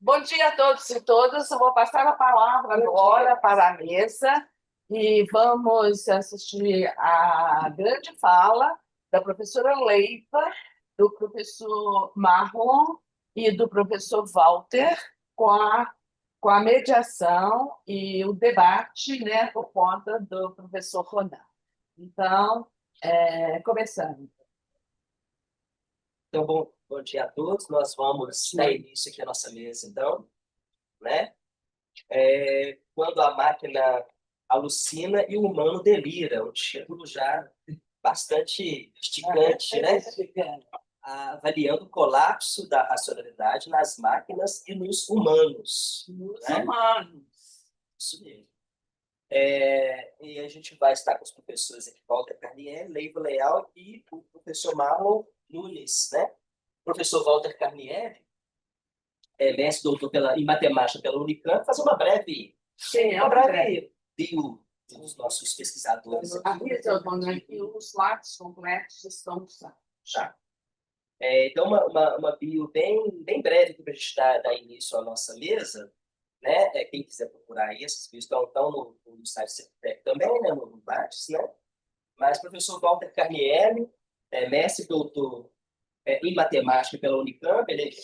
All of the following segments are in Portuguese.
Bom dia a todos e todas. Eu vou passar a palavra agora para a mesa e vamos assistir à grande fala da professora Leiva, do professor Marlon e do professor Walter, com a mediação e o debate, né, por conta do professor Ronan. Então, começando. Então, bom dia a todos. Nós vamos dar início aqui à nossa mesa, então, né? Quando a máquina alucina e o humano delira, um título já bastante instigante, né? Avaliando o colapso da racionalidade nas máquinas e nos humanos. Os Né? humanos. Isso mesmo. E a gente vai estar com os professores aqui, Walter Carniel, Leiva Leal e o professor Marlon Nunes, né? O professor Walter Carniel mestre doutor em matemática pela Unicamp, fazer uma breve bio dos nossos pesquisadores. Avisa, Dona, que os lápis completos estão usados. Já. Então, uma bio bem breve para a gente dar início à nossa mesa. Né? Quem quiser procurar aí, essas bios estão no site do CEPTEC também, né? no Lattes, né? Mas professor Walter Carnielli, mestre doutor em matemática pela Unicamp, ele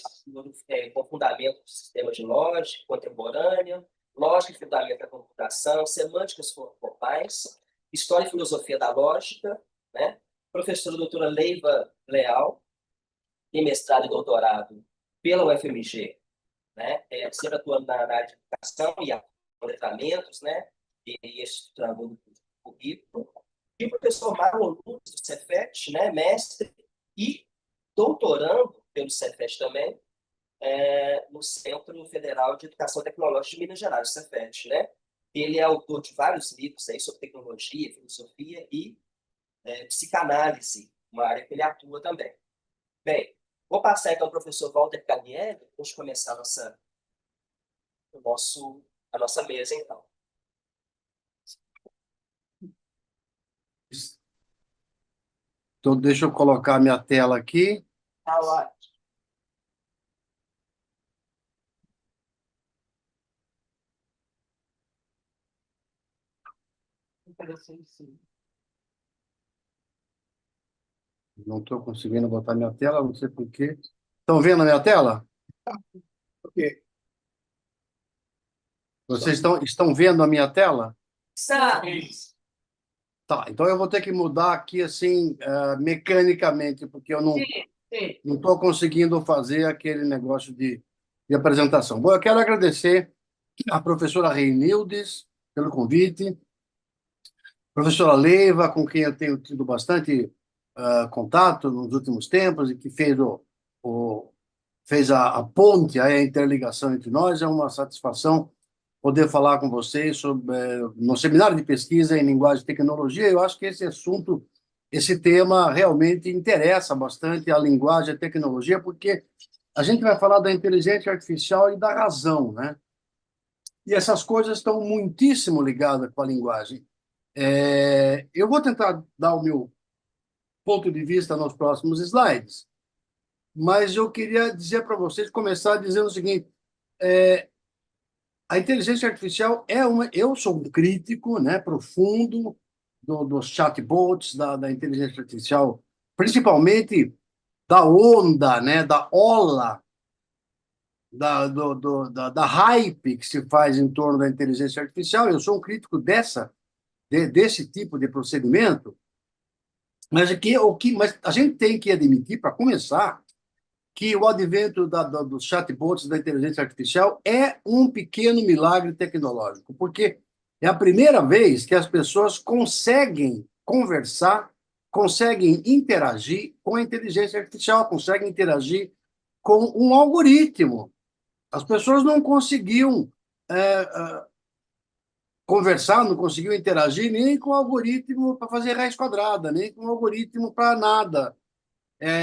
com fundamento do sistema de lógica contemporânea, lógica e fundamento da computação, semânticas formais, história e filosofia da lógica, né? Professora doutora Leiva Leal, tem mestrado e doutorado pela UFMG, né? Sempre atuando na área de educação e letramentos, né? E estruturando o currículo. E o professor Marlon Nunes, do Cefet, né? Mestre e doutorando pelo Cefet também, no Centro Federal de Educação Tecnológica de Minas Gerais, Cefet, né? Ele é autor de vários livros aí sobre tecnologia, filosofia e psicanálise, uma área que ele atua também. Bem, vou passar então ao professor Walter Carniel, para começar a nossa mesa, então. Então, deixa eu colocar a minha tela aqui. Tá ótimo. Não estou conseguindo botar minha tela, não sei por quê. Estão vendo a minha tela? Ok. Vocês estão vendo a minha tela? Estamos. Tá, então eu vou ter que mudar aqui assim, mecanicamente, porque eu Sim. não estou conseguindo fazer aquele negócio de apresentação. Bom, eu quero agradecer à professora Reinildes pelo convite, professora Leiva, com quem eu tenho tido bastante contato nos últimos tempos e que fez a ponte, a interligação entre nós. É uma satisfação poder falar com vocês sobre no seminário de pesquisa em linguagem e tecnologia. Eu acho que esse assunto, esse tema realmente interessa bastante a linguagem e a tecnologia, porque a gente vai falar da inteligência artificial e da razão, né? E essas coisas estão muitíssimo ligadas com a linguagem. Eu vou tentar dar o meu ponto de vista nos próximos slides, mas eu queria dizer para vocês, começar dizendo o seguinte: a inteligência artificial Eu sou um crítico, né, profundo dos chatbots, da inteligência artificial, principalmente da onda, né, da ola, da hype que se faz em torno da inteligência artificial. Eu sou um crítico desse tipo de procedimento, mas mas a gente tem que admitir, para começar, que o advento dos chatbots da inteligência artificial é um pequeno milagre tecnológico, porque é a primeira vez que as pessoas conseguem conversar, conseguem interagir com a inteligência artificial, conseguem interagir com um algoritmo. As pessoas não conseguiam conversar, não conseguiam interagir nem com o algoritmo para fazer raiz quadrada, nem com o algoritmo para nada.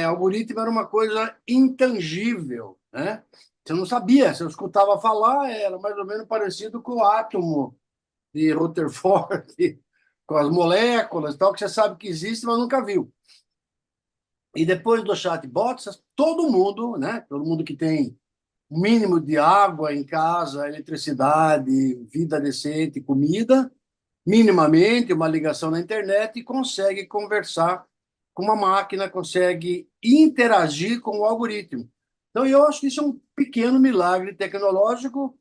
Algoritmo era uma coisa intangível, né? Você não sabia, você escutava falar, era mais ou menos parecido com o átomo de Rutherford, com as moléculas, tal, que você sabe que existe, mas nunca viu. E depois do chatbots, todo mundo, né? Todo mundo que tem um mínimo de água em casa, eletricidade, vida decente, comida, minimamente uma ligação na internet e consegue conversar com uma máquina, consegue interagir com o algoritmo. Então, eu acho que isso é um pequeno milagre tecnológico.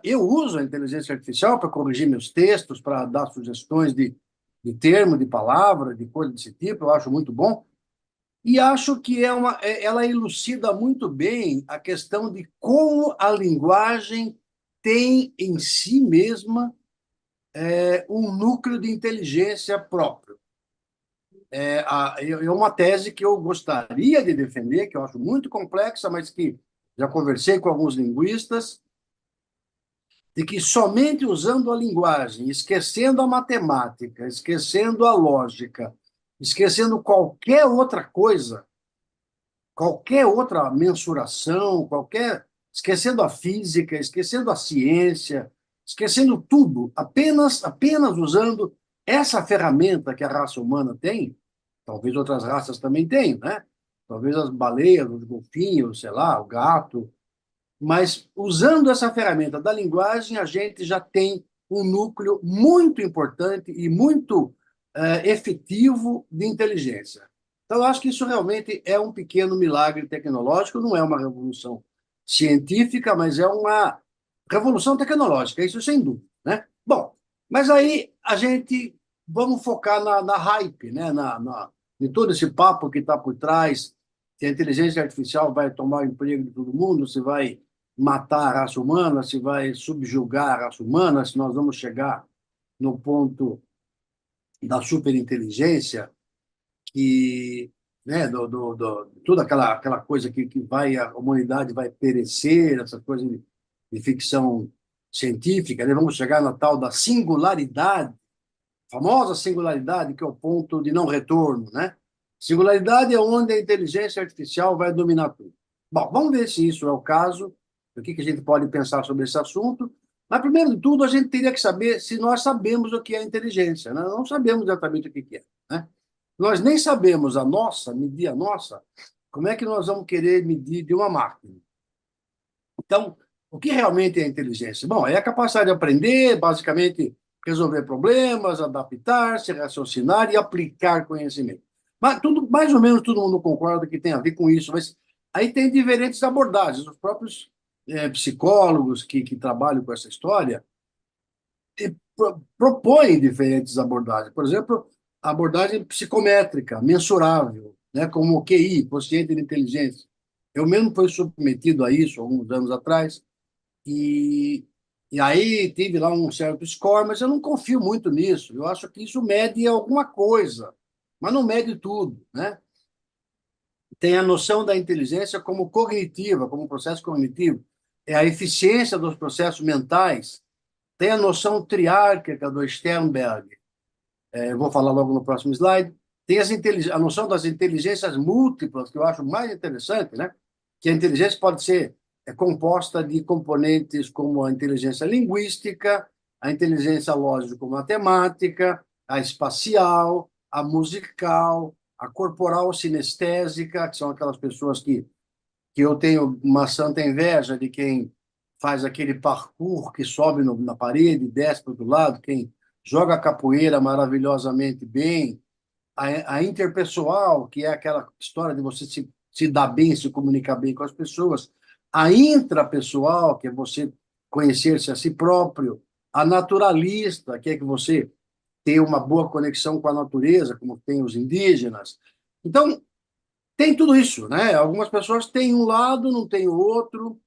Eu uso a inteligência artificial para corrigir meus textos, para dar sugestões de termo, de palavra, de coisa desse tipo, eu acho muito bom. E acho que ela elucida muito bem a questão de como a linguagem tem em si mesma um núcleo de inteligência próprio. É uma tese que eu gostaria de defender, que eu acho muito complexa, mas que já conversei com alguns linguistas, de que somente usando a linguagem, esquecendo a matemática, esquecendo a lógica, esquecendo qualquer outra mensuração, esquecendo a física, esquecendo a ciência, esquecendo tudo, apenas usando essa ferramenta que a raça humana tem, talvez outras raças também tenham, né? Talvez as baleias, os golfinhos, sei lá, o gato, mas usando essa ferramenta da linguagem, a gente já tem um núcleo muito importante e muito efetivo de inteligência. Então, eu acho que isso realmente é um pequeno milagre tecnológico, não é uma revolução científica, mas é uma revolução tecnológica, isso sem dúvida, né? Bom, mas aí a gente vamos focar na hype, né? De todo esse papo que está por trás, que a inteligência artificial vai tomar o emprego de todo mundo, se vai matar a raça humana, se vai subjugar a raça humana, se nós vamos chegar no ponto da superinteligência, que, né, toda aquela coisa que vai, a humanidade vai perecer, essa coisa de ficção científica, né? Vamos chegar na tal da singularidade, famosa singularidade, que é o ponto de não retorno, né? Singularidade é onde a inteligência artificial vai dominar tudo. Bom, vamos ver se isso é o caso, o que a gente pode pensar sobre esse assunto. Mas, primeiro de tudo, a gente teria que saber se nós sabemos o que é inteligência, né? Não sabemos exatamente o que é, né? Nós nem sabemos medir a nossa, como é que nós vamos querer medir de uma máquina? Então, o que realmente é inteligência? Bom, é a capacidade de aprender, basicamente resolver problemas, adaptar-se, raciocinar e aplicar conhecimento. Mas tudo, mais ou menos todo mundo concorda que tem a ver com isso, mas aí tem diferentes abordagens. Os próprios psicólogos que trabalham com essa história propõem diferentes abordagens. Por exemplo, a abordagem psicométrica, mensurável, né, como o QI, quociente de inteligência. Eu mesmo fui submetido a isso alguns anos atrás, e, e aí tive lá um certo score, mas eu não confio muito nisso. Eu acho que isso mede alguma coisa, mas não mede tudo, né? Tem a noção da inteligência como cognitiva, como processo cognitivo. É a eficiência dos processos mentais. Tem a noção triárquica do Sternberg. Eu vou falar logo no próximo slide. Tem a noção das inteligências múltiplas, que eu acho mais interessante, né? Que a inteligência pode ser composta de componentes como a inteligência linguística, a inteligência lógico-matemática, a espacial, a musical, a corporal sinestésica, que são aquelas pessoas que eu tenho uma santa inveja de quem faz aquele parkour que sobe na parede, desce para o outro lado, quem joga capoeira maravilhosamente bem, a interpessoal, que é aquela história de você se dar bem, se comunicar bem com as pessoas, a intrapessoal, que é você conhecer-se a si próprio, a naturalista, que é que você tem uma boa conexão com a natureza, como tem os indígenas. Então, tem tudo isso, né? Algumas pessoas têm um lado, não têm o outro,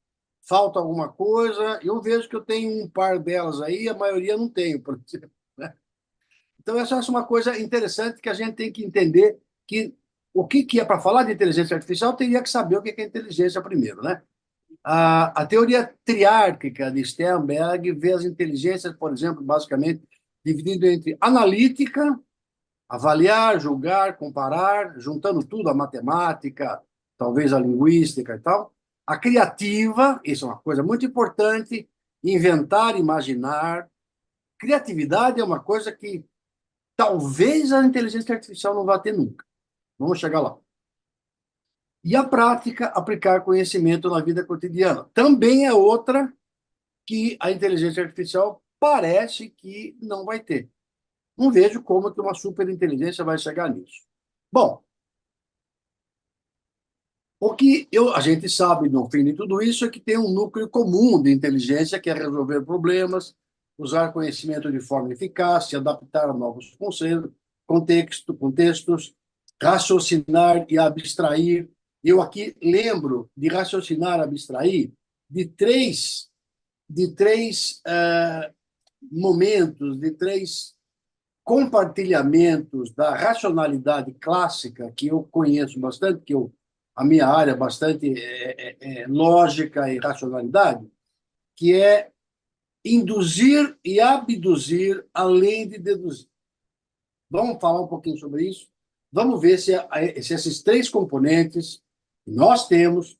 falta alguma coisa. Eu vejo que eu tenho um par delas aí, a maioria não tenho, por exemplo, né? Então, essa é uma coisa interessante que a gente tem que entender que o que é para falar de inteligência artificial, teria que saber o que é inteligência primeiro, né? A teoria triárquica de Sternberg vê as inteligências, por exemplo, basicamente dividido entre analítica, avaliar, julgar, comparar, juntando tudo, a matemática, talvez a linguística e tal. A criativa, isso é uma coisa muito importante, inventar, imaginar. Criatividade é uma coisa que talvez a inteligência artificial não vá ter nunca. Vamos chegar lá. E a prática, aplicar conhecimento na vida cotidiana. Também é outra que a inteligência artificial parece que não vai ter. Não vejo como que uma superinteligência vai chegar nisso. Bom, a gente sabe, no fim de tudo isso, é que tem um núcleo comum de inteligência, que é resolver problemas, usar conhecimento de forma eficaz, se adaptar a novos contextos, raciocinar e abstrair. Eu aqui lembro de raciocinar, abstrair, de três momentos, de três compartilhamentos da racionalidade clássica, que eu conheço bastante, a minha área é bastante lógica e racionalidade, que é induzir e abduzir além de deduzir. Vamos falar um pouquinho sobre isso? Vamos ver se esses três componentes que nós temos,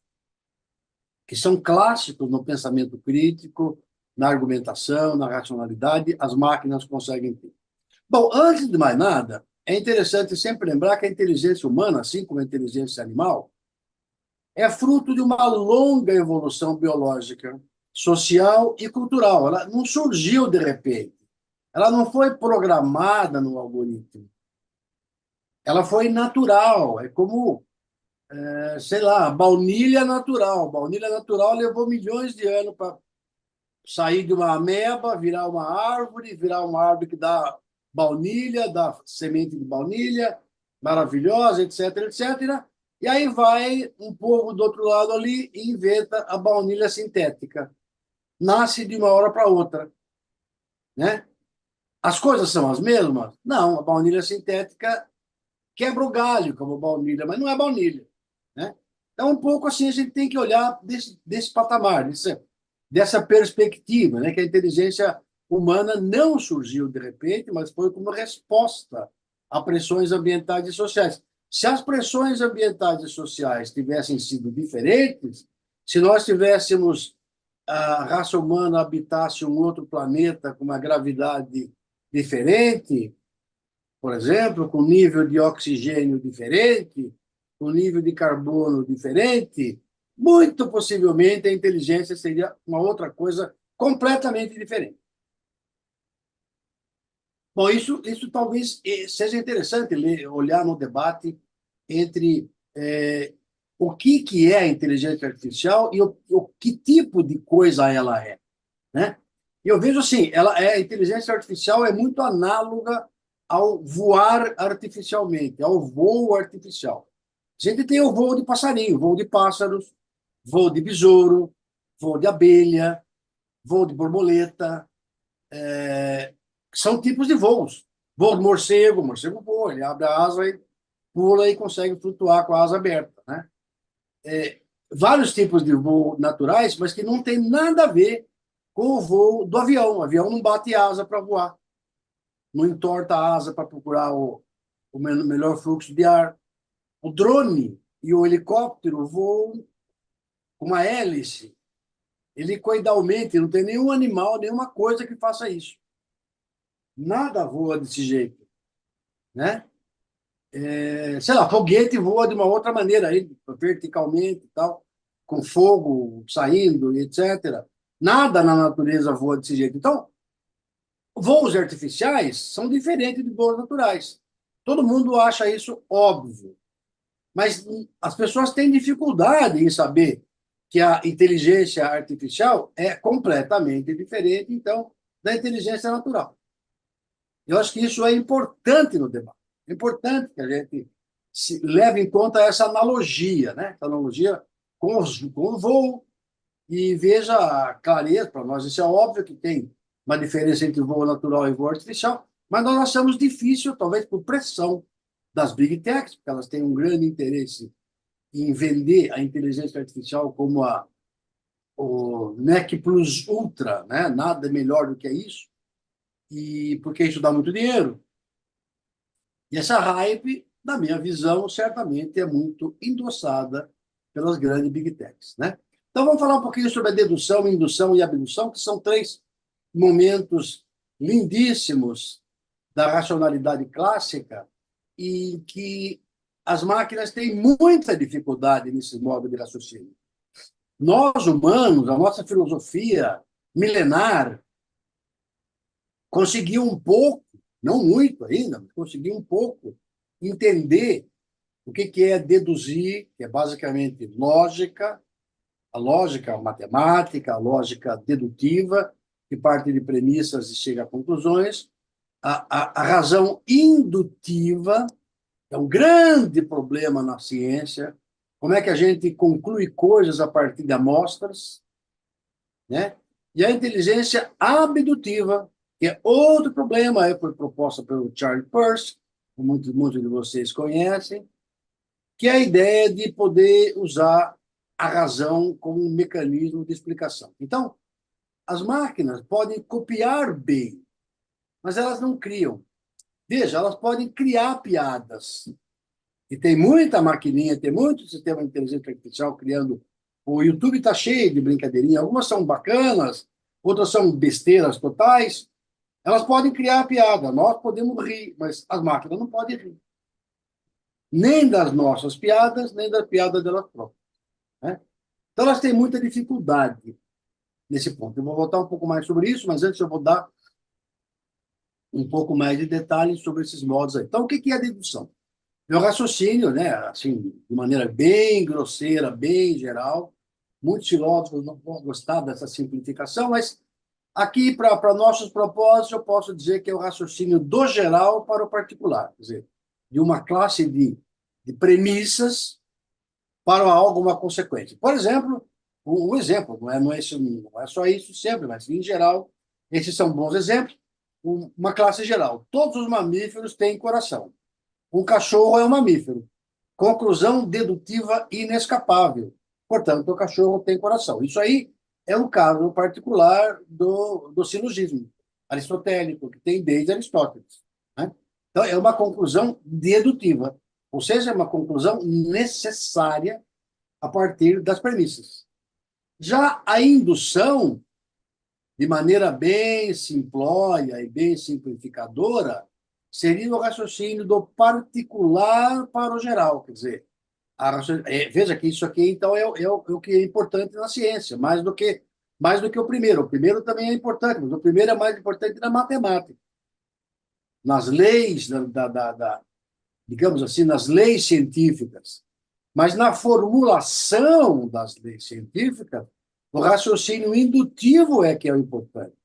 que são clássicos no pensamento crítico, na argumentação, na racionalidade, as máquinas conseguem ter. Bom, antes de mais nada, é interessante sempre lembrar que a inteligência humana, assim como a inteligência animal, é fruto de uma longa evolução biológica, social e cultural. Ela não surgiu de repente. Ela não foi programada no algoritmo. Ela foi natural. É como, sei lá, baunilha natural. Baunilha natural levou milhões de anos para sair de uma ameba, virar uma árvore que dá baunilha, dá semente de baunilha, maravilhosa, etc, etc. E aí vai um povo do outro lado ali e inventa a baunilha sintética. Nasce de uma hora para outra, né? As coisas são as mesmas? Não, a baunilha sintética quebra o galho como baunilha, mas não é baunilha, né? Então, um pouco assim, a gente tem que olhar desse patamar, dessa perspectiva, né? Que a inteligência humana não surgiu de repente, mas foi como resposta a pressões ambientais e sociais. Se as pressões ambientais e sociais tivessem sido diferentes, se nós tivéssemos a raça humana habitasse um outro planeta com uma gravidade diferente, por exemplo, com nível de oxigênio diferente, com nível de carbono diferente, muito possivelmente a inteligência seria uma outra coisa completamente diferente. Bom, isso talvez seja interessante olhar no debate entre o que é a inteligência artificial e o que tipo de coisa ela é, né? E eu vejo assim, a inteligência artificial é muito análoga ao voar artificialmente, ao voo artificial. A gente tem o voo de passarinho, voo de pássaros, voo de besouro, voo de abelha, voo de borboleta, são tipos de voos. Voo de morcego, o morcego voa, ele abre a asa e pula e consegue flutuar com a asa aberta, né? Vários tipos de voo naturais, mas que não tem nada a ver com o voo do avião. O avião não bate asa para voar, não entorta a asa para procurar o melhor fluxo de ar. O drone e o helicóptero voam com uma hélice, helicoidalmente, não tem nenhum animal, nenhuma coisa que faça isso. Nada voa desse jeito, né? Sei lá, foguete voa de uma outra maneira, aí, verticalmente e tal, com fogo saindo, etc. Nada na natureza voa desse jeito. Então, voos artificiais são diferentes de voos naturais. Todo mundo acha isso óbvio, mas as pessoas têm dificuldade em saber que a inteligência artificial é completamente diferente, então, da inteligência natural. Eu acho que isso é importante no debate. É importante que a gente leve em conta essa analogia, né? Essa analogia com o voo e veja a clareza, para nós isso é óbvio que tem uma diferença entre voo natural e voo artificial, mas nós achamos difícil, talvez por pressão das big techs, porque elas têm um grande interesse em vender a inteligência artificial como o NEC Plus Ultra, né? Nada melhor do que isso, e porque isso dá muito dinheiro. E essa hype, na minha visão, certamente é muito endossada pelas grandes big techs, né? Então vamos falar um pouquinho sobre a dedução, indução e abdução, que são três momentos lindíssimos da racionalidade clássica e que as máquinas têm muita dificuldade nesse modo de raciocínio. Nós, humanos, a nossa filosofia milenar, conseguiu um pouco, não muito ainda, mas conseguiu um pouco entender o que é deduzir, que é basicamente lógica, a lógica matemática, a lógica dedutiva, que parte de premissas e chega a conclusões, a razão indutiva, é um grande problema na ciência, como é que a gente conclui coisas a partir de amostras, né? E a inteligência abdutiva, que é outro problema, foi proposta pelo Charles Peirce, que muitos de vocês conhecem, que é a ideia de poder usar a razão como um mecanismo de explicação. Então, as máquinas podem copiar bem, mas elas não criam. Veja, elas podem criar piadas. E tem muita maquininha, tem muito sistema de inteligência artificial criando. O YouTube está cheio de brincadeirinhas. Algumas são bacanas, outras são besteiras totais. Elas podem criar piada, nós podemos rir, mas as máquinas não podem rir. Nem das nossas piadas, nem das piadas delas próprias, né? Então, elas têm muita dificuldade nesse ponto. Eu vou voltar um pouco mais sobre isso, mas antes eu vou dar um pouco mais de detalhes sobre esses modos aí. Então, o que é a dedução? Meu raciocínio, né, assim, de maneira bem grosseira, bem geral, muitos filósofos não vão gostar dessa simplificação, mas aqui, para nossos propósitos, eu posso dizer que é o raciocínio do geral para o particular, quer dizer, de uma classe de premissas para algo, uma consequência. Por exemplo, um exemplo, não é só isso sempre, mas em geral, esses são bons exemplos, uma classe geral. Todos os mamíferos têm coração. Um cachorro é um mamífero. Conclusão dedutiva inescapável. Portanto, o cachorro tem coração. Isso aí é um caso particular do silogismo aristotélico, que tem desde Aristóteles, né? Então, é uma conclusão dedutiva, ou seja, é uma conclusão necessária a partir das premissas. Já a indução, de maneira bem simplória e bem simplificadora, seria o raciocínio do particular para o geral. Quer dizer, veja que isso aqui, então, é o que é importante na ciência, mais do que o primeiro. O primeiro também é importante, mas o primeiro é mais importante na matemática. Nas leis, digamos assim, nas leis científicas. Mas na formulação das leis científicas, o raciocínio indutivo é que é o importante.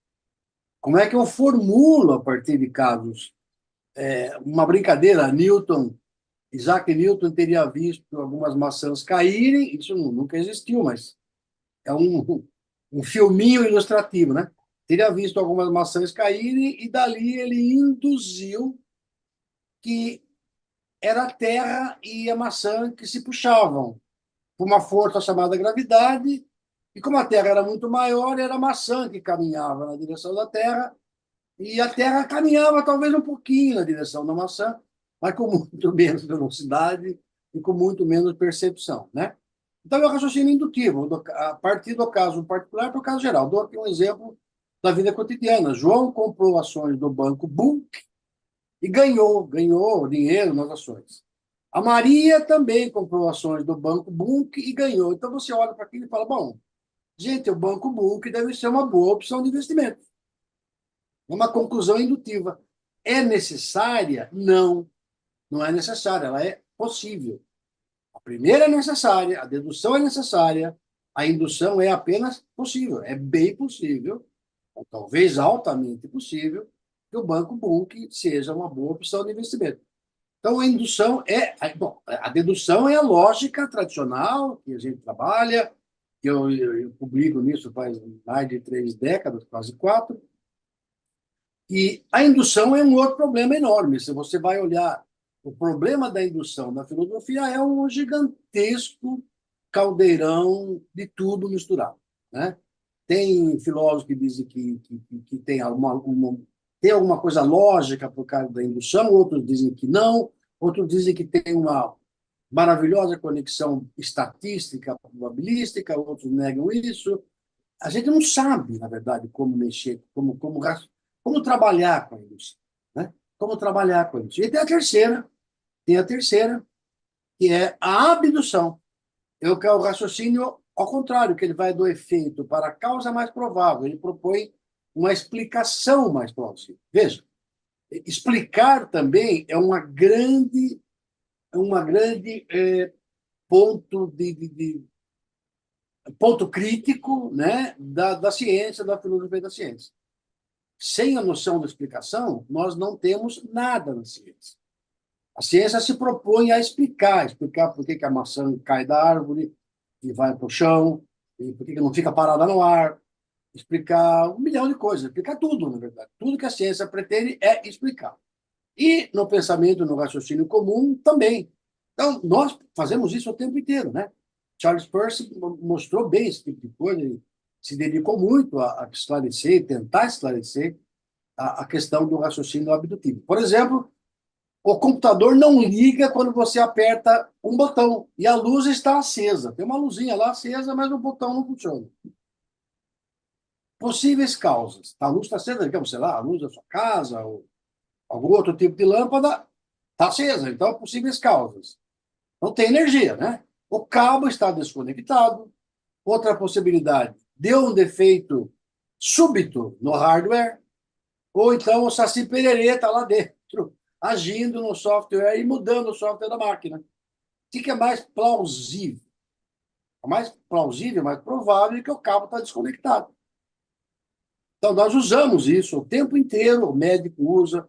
Como é que eu formulo a partir de casos? Uma brincadeira, Isaac Newton teria visto algumas maçãs caírem, isso nunca existiu, mas é um filminho ilustrativo, né? Teria visto algumas maçãs caírem e dali ele induziu que era a Terra e a maçã que se puxavam por uma força chamada gravidade, e como a Terra era muito maior, era a maçã que caminhava na direção da Terra, e a Terra caminhava talvez um pouquinho na direção da maçã, mas com muito menos velocidade e com muito menos percepção, né? Então, é um raciocínio indutivo, a partir do caso particular para o caso geral. Dou aqui um exemplo da vida cotidiana. João comprou ações do Banco Book e ganhou dinheiro nas ações. A Maria também comprou ações do Banco Book e ganhou. Então, você olha para aquilo e fala, bom, gente, o Banco Book deve ser uma boa opção de investimento. É uma conclusão indutiva. É necessária? Não, não é necessária, ela é possível. A primeira é necessária, a dedução é necessária, a indução é apenas possível, é bem possível, ou talvez altamente possível, que o Banco Book seja uma boa opção de investimento. Então, a indução bom, a dedução é a lógica tradicional que a gente trabalha, que eu publico nisso faz mais de 3 décadas, quase 4, e a indução é um outro problema enorme. Se você vai olhar o problema da indução na filosofia, é um gigantesco caldeirão de tudo misturado, né? Tem filósofos que dizem que tem alguma coisa lógica por causa da indução, outros dizem que não, outros dizem que tem uma maravilhosa conexão estatística, probabilística, outros negam isso. A gente não sabe, na verdade, como mexer, como trabalhar com a indústria, né? Como trabalhar com isso. E tem a terceira, que é a abdução. Eu quero o raciocínio ao contrário, que ele vai do efeito para a causa mais provável. Ele propõe uma explicação mais plausível. Veja, explicar também é uma grande ponto ponto crítico, né, da ciência, da filosofia da ciência. Sem a noção da explicação, nós não temos nada na ciência. A ciência se propõe a explicar por que a maçã cai da árvore e vai para o chão, e por que não fica parada no ar, explicar um milhão de coisas, explicar tudo, na verdade. Tudo que a ciência pretende é explicar. E no pensamento, no raciocínio comum, também. Então, nós fazemos isso o tempo inteiro, né? Charles Peirce mostrou bem esse tipo de coisa, ele se dedicou muito a esclarecer, tentar esclarecer a questão do raciocínio abdutivo. Por exemplo, o computador não liga quando você aperta um botão e a luz está acesa. Tem uma luzinha lá acesa, mas o botão não funciona. Possíveis causas. A luz está acesa, digamos, sei lá, a luz da sua casa ou algum outro tipo de lâmpada está acesa. Então, possíveis causas. Não tem energia, né? O cabo está desconectado. Outra possibilidade, deu um defeito súbito no hardware, ou então o Saci Pererê está lá dentro, agindo no software e mudando o software da máquina. O que é mais plausível? É mais plausível, mais provável que o cabo está desconectado. Então, nós usamos isso o tempo inteiro, o médico usa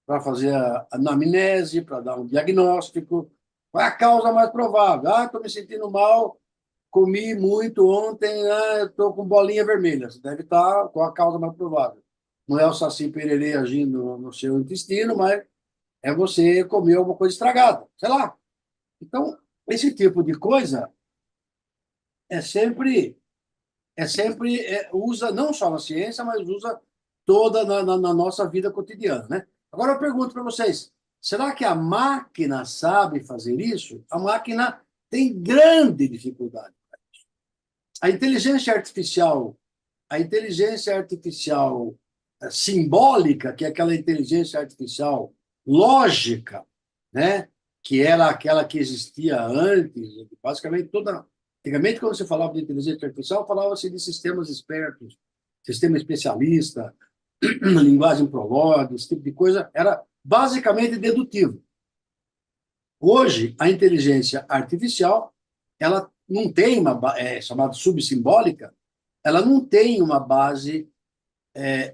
para fazer a anamnese, para dar um diagnóstico. Qual é a causa mais provável? Ah, estou me sentindo mal, comi muito ontem, estou com bolinha vermelha. Você deve estar com a causa mais provável. Não é o Saci Pererê agindo no seu intestino, mas é você comer alguma coisa estragada, sei lá. Então, esse tipo de coisa é sempre, usa não só na ciência, mas usa toda na nossa vida cotidiana, né? Agora eu pergunto para vocês, será que a máquina sabe fazer isso? A máquina tem grande dificuldade. A inteligência artificial, a inteligência artificial simbólica, que é aquela inteligência artificial lógica, né? Que era aquela que existia antes, basicamente toda. Antigamente, quando você falava de inteligência artificial, falava-se de sistemas espertos, sistema especialista, linguagem Prolog, esse tipo de coisa, era basicamente dedutivo. Hoje, a inteligência artificial, ela não tem chamada subsimbólica, ela não tem uma base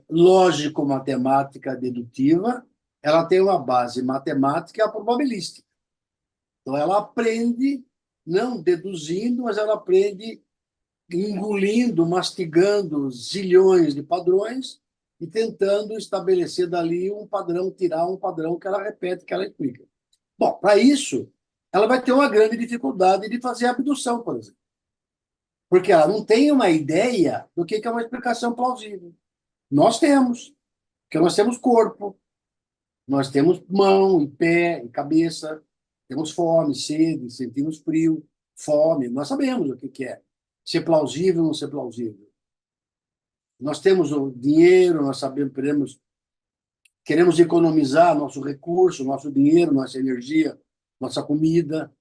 lógico-matemática dedutiva, ela tem uma base matemática probabilística. Então, ela aprende, não deduzindo, mas ela aprende engolindo, mastigando zilhões de padrões e tentando estabelecer dali um padrão, tirar um padrão que ela repete, que ela explica. Bom, para isso, ela vai ter uma grande dificuldade de fazer a abdução, por exemplo. Porque ela não tem uma ideia do que é uma explicação plausível. Nós temos, porque nós temos corpo, nós temos mão e pé e cabeça, temos fome, sede, sentimos frio, fome, nós sabemos o que é ser plausível ou não ser plausível. Nós temos o dinheiro, nós sabemos, queremos economizar nosso recurso, nosso dinheiro, nossa energia, nossa comida.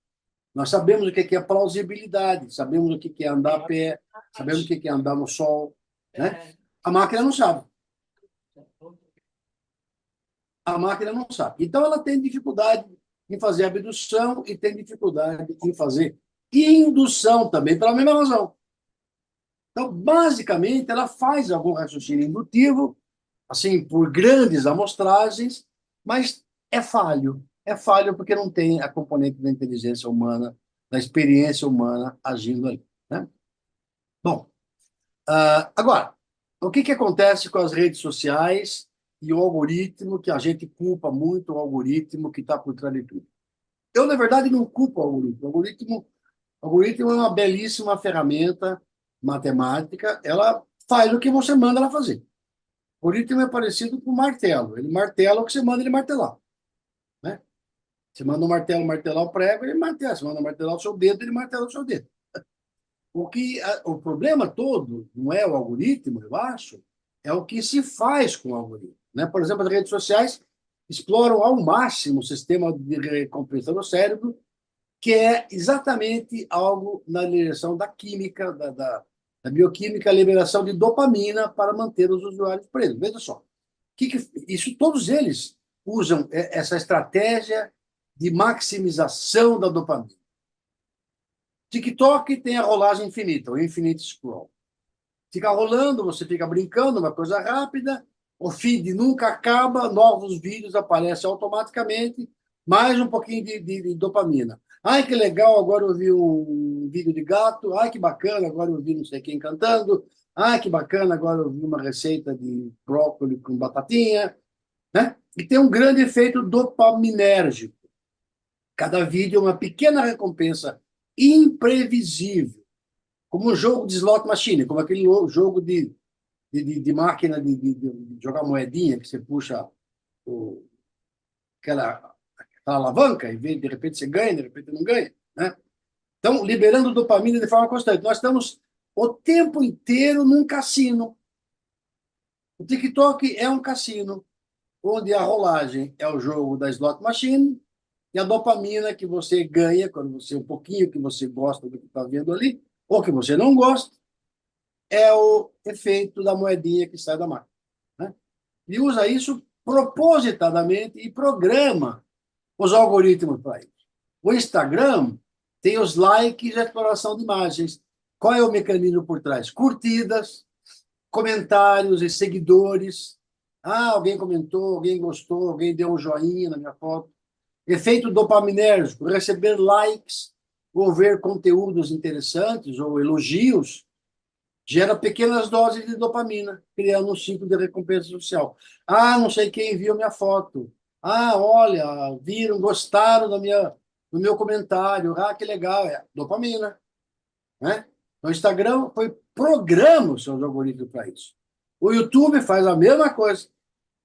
Nós sabemos o que é plausibilidade, sabemos o que é andar a pé, sabemos o que é andar no sol, né? A máquina não sabe. A máquina não sabe. Então, ela tem dificuldade em fazer abdução e tem dificuldade em fazer indução também, pela mesma razão. Então, basicamente, ela faz algum raciocínio indutivo, assim, por grandes amostragens, mas é falho. É falho porque não tem a componente da inteligência humana, da experiência humana agindo ali, né? Bom, agora, o que acontece com as redes sociais e o algoritmo, que a gente culpa muito o algoritmo que está por trás de tudo? Eu, na verdade, não culpo o algoritmo. O algoritmo é uma belíssima ferramenta matemática, ela faz o que você manda ela fazer. O algoritmo é parecido com um martelo. Ele martela o que você manda ele martelar, né? Você manda um martelo martelar o prego, ele martela. Você manda martelar o seu dedo, ele martela o seu dedo. O problema todo não é o algoritmo, eu acho, é o que se faz com o algoritmo, né? Por exemplo, as redes sociais exploram ao máximo o sistema de recompensa do cérebro, que é exatamente algo na direção da química, da bioquímica, a liberação de dopamina para manter os usuários presos. Veja só, isso todos eles usam essa estratégia de maximização da dopamina. TikTok tem a rolagem infinita, o infinite scroll. Fica rolando, você fica brincando, uma coisa rápida, o feed nunca acaba, novos vídeos aparecem automaticamente, mais um pouquinho de dopamina. Ai, que legal, agora eu vi um vídeo de gato. Ai, que bacana, agora eu vi não sei quem cantando. Ai, que bacana, agora eu vi uma receita de brócolis com batatinha, né? E tem um grande efeito dopaminérgico. Cada vídeo é uma pequena recompensa imprevisível, como um jogo de slot machine, como aquele jogo de máquina de jogar moedinha, que você puxa aquela alavanca e vê, de repente você ganha, de repente não ganha, né? Então, liberando dopamina de forma constante. Nós estamos o tempo inteiro num cassino. O TikTok é um cassino, onde a rolagem é o jogo da slot machine e a dopamina que você ganha quando você um pouquinho que você gosta do que está vendo ali, ou que você não gosta, é o efeito da moedinha que sai da máquina, né? E usa isso propositadamente e programa os algoritmos para isso. O Instagram tem os likes e a exploração de imagens. Qual é o mecanismo por trás? Curtidas, comentários e seguidores. Ah, alguém comentou, alguém gostou, alguém deu um joinha na minha foto. Efeito dopaminérgico, receber likes ou ver conteúdos interessantes ou elogios gera pequenas doses de dopamina, criando um ciclo de recompensa social. Ah, não sei quem viu minha foto. Ah, olha, viram, gostaram do meu comentário. Ah, que legal. É dopamina, né? O Instagram programa os seus algoritmos para isso. O YouTube faz a mesma coisa.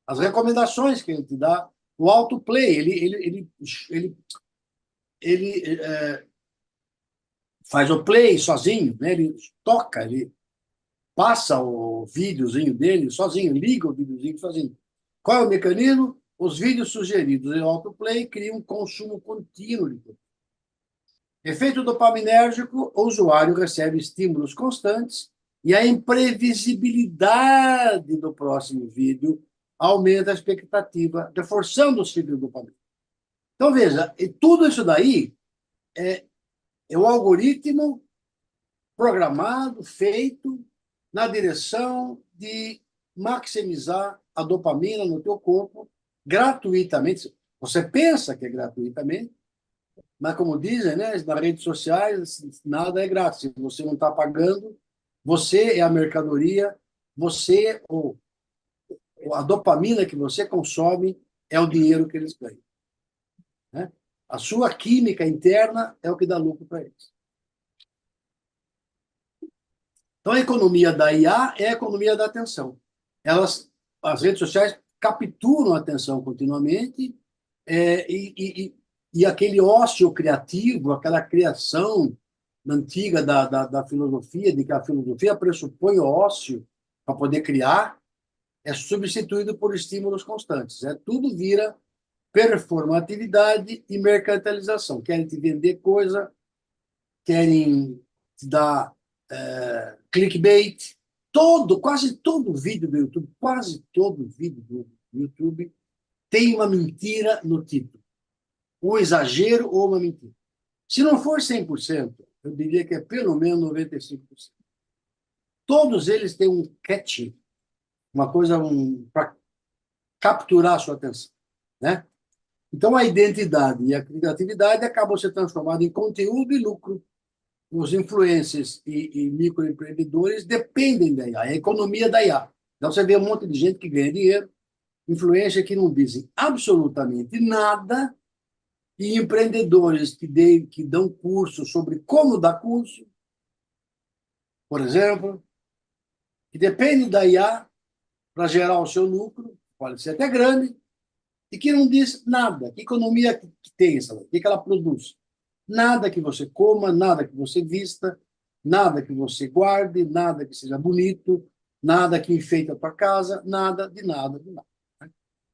As recomendações que ele te dá, o autoplay, ele faz o play sozinho, né? Ele toca, ele passa o videozinho dele sozinho, liga o videozinho sozinho. Qual é o mecanismo? Os vídeos sugeridos em autoplay criam um consumo contínuo de conteúdo. Efeito dopaminérgico, o usuário recebe estímulos constantes e a imprevisibilidade do próximo vídeo aumenta a expectativa, reforçando o ciclo de dopamina. Então, veja, tudo isso daí é o algoritmo programado, feito na direção de maximizar a dopamina no teu corpo gratuitamente. Você pensa que é gratuitamente, mas como dizem, né, nas redes sociais, nada é grátis. Se você não está pagando, você é a mercadoria, a dopamina que você consome é o dinheiro que eles ganham, né? A sua química interna é o que dá lucro para eles. Então, a economia da IA é a economia da atenção. As redes sociais capturam a atenção continuamente, e aquele ócio criativo, aquela criação antiga da filosofia, de que a filosofia pressupõe o ócio para poder criar, é substituído por estímulos constantes. Tudo vira performatividade e mercantilização. Querem te vender coisa, querem te dar clickbait. Quase todo vídeo do YouTube tem uma mentira no título. Um exagero ou uma mentira. Se não for 100%, eu diria que é pelo menos 95%. Todos eles têm um catch, uma coisa para capturar a sua atenção, né? Então, a identidade e a criatividade acabam se transformando em conteúdo e lucro. Os influencers e microempreendedores dependem da IA, é a economia da IA. Então, você vê um monte de gente que ganha dinheiro, influencers que não dizem absolutamente nada, e empreendedores que dão curso sobre como dar curso, por exemplo, que dependem da IA para gerar o seu lucro, pode ser até grande, e que não diz nada. Que economia que tem essa? O que ela produz? Nada que você coma, nada que você vista, nada que você guarde, nada que seja bonito, nada que enfeite a tua casa, nada de nada de nada.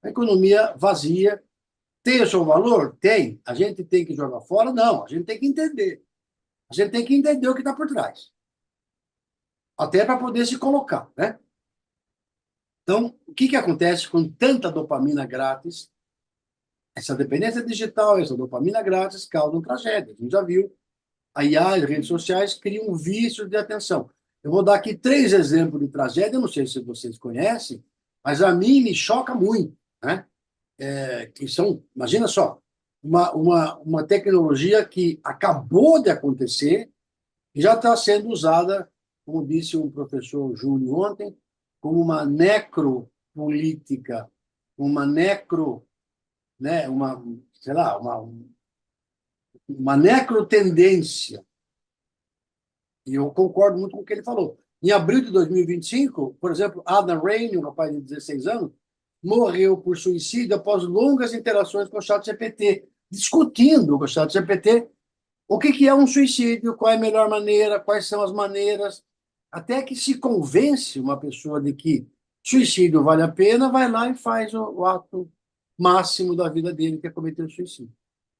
A economia vazia Tem o seu valor? Tem. A gente tem que jogar fora? Não, a gente tem que entender. A gente tem que entender o que está por trás. Até para poder se colocar, né? Então, o que acontece com tanta dopamina grátis? Essa dependência digital, essa dopamina grátis causam tragédias. A gente já viu. A IA, as redes sociais criam um vício de atenção. Eu vou dar aqui 3 exemplos de tragédia, eu não sei se vocês conhecem, mas a mim me choca muito, né? Que são, imagina só, uma tecnologia que acabou de acontecer e já está sendo usada, como disse um professor Júlio ontem, como uma necropolítica, uma necro, né, sei lá, uma necrotendência. E eu concordo muito com o que ele falou. Em abril de 2025, por exemplo, Adam Raine, um rapaz de 16 anos, morreu por suicídio após longas interações com o ChatGPT, discutindo com o ChatGPT o que é um suicídio, qual é a melhor maneira, quais são as maneiras, até que se convence uma pessoa de que suicídio vale a pena, vai lá e faz o ato máximo da vida dele, que é cometer o suicídio.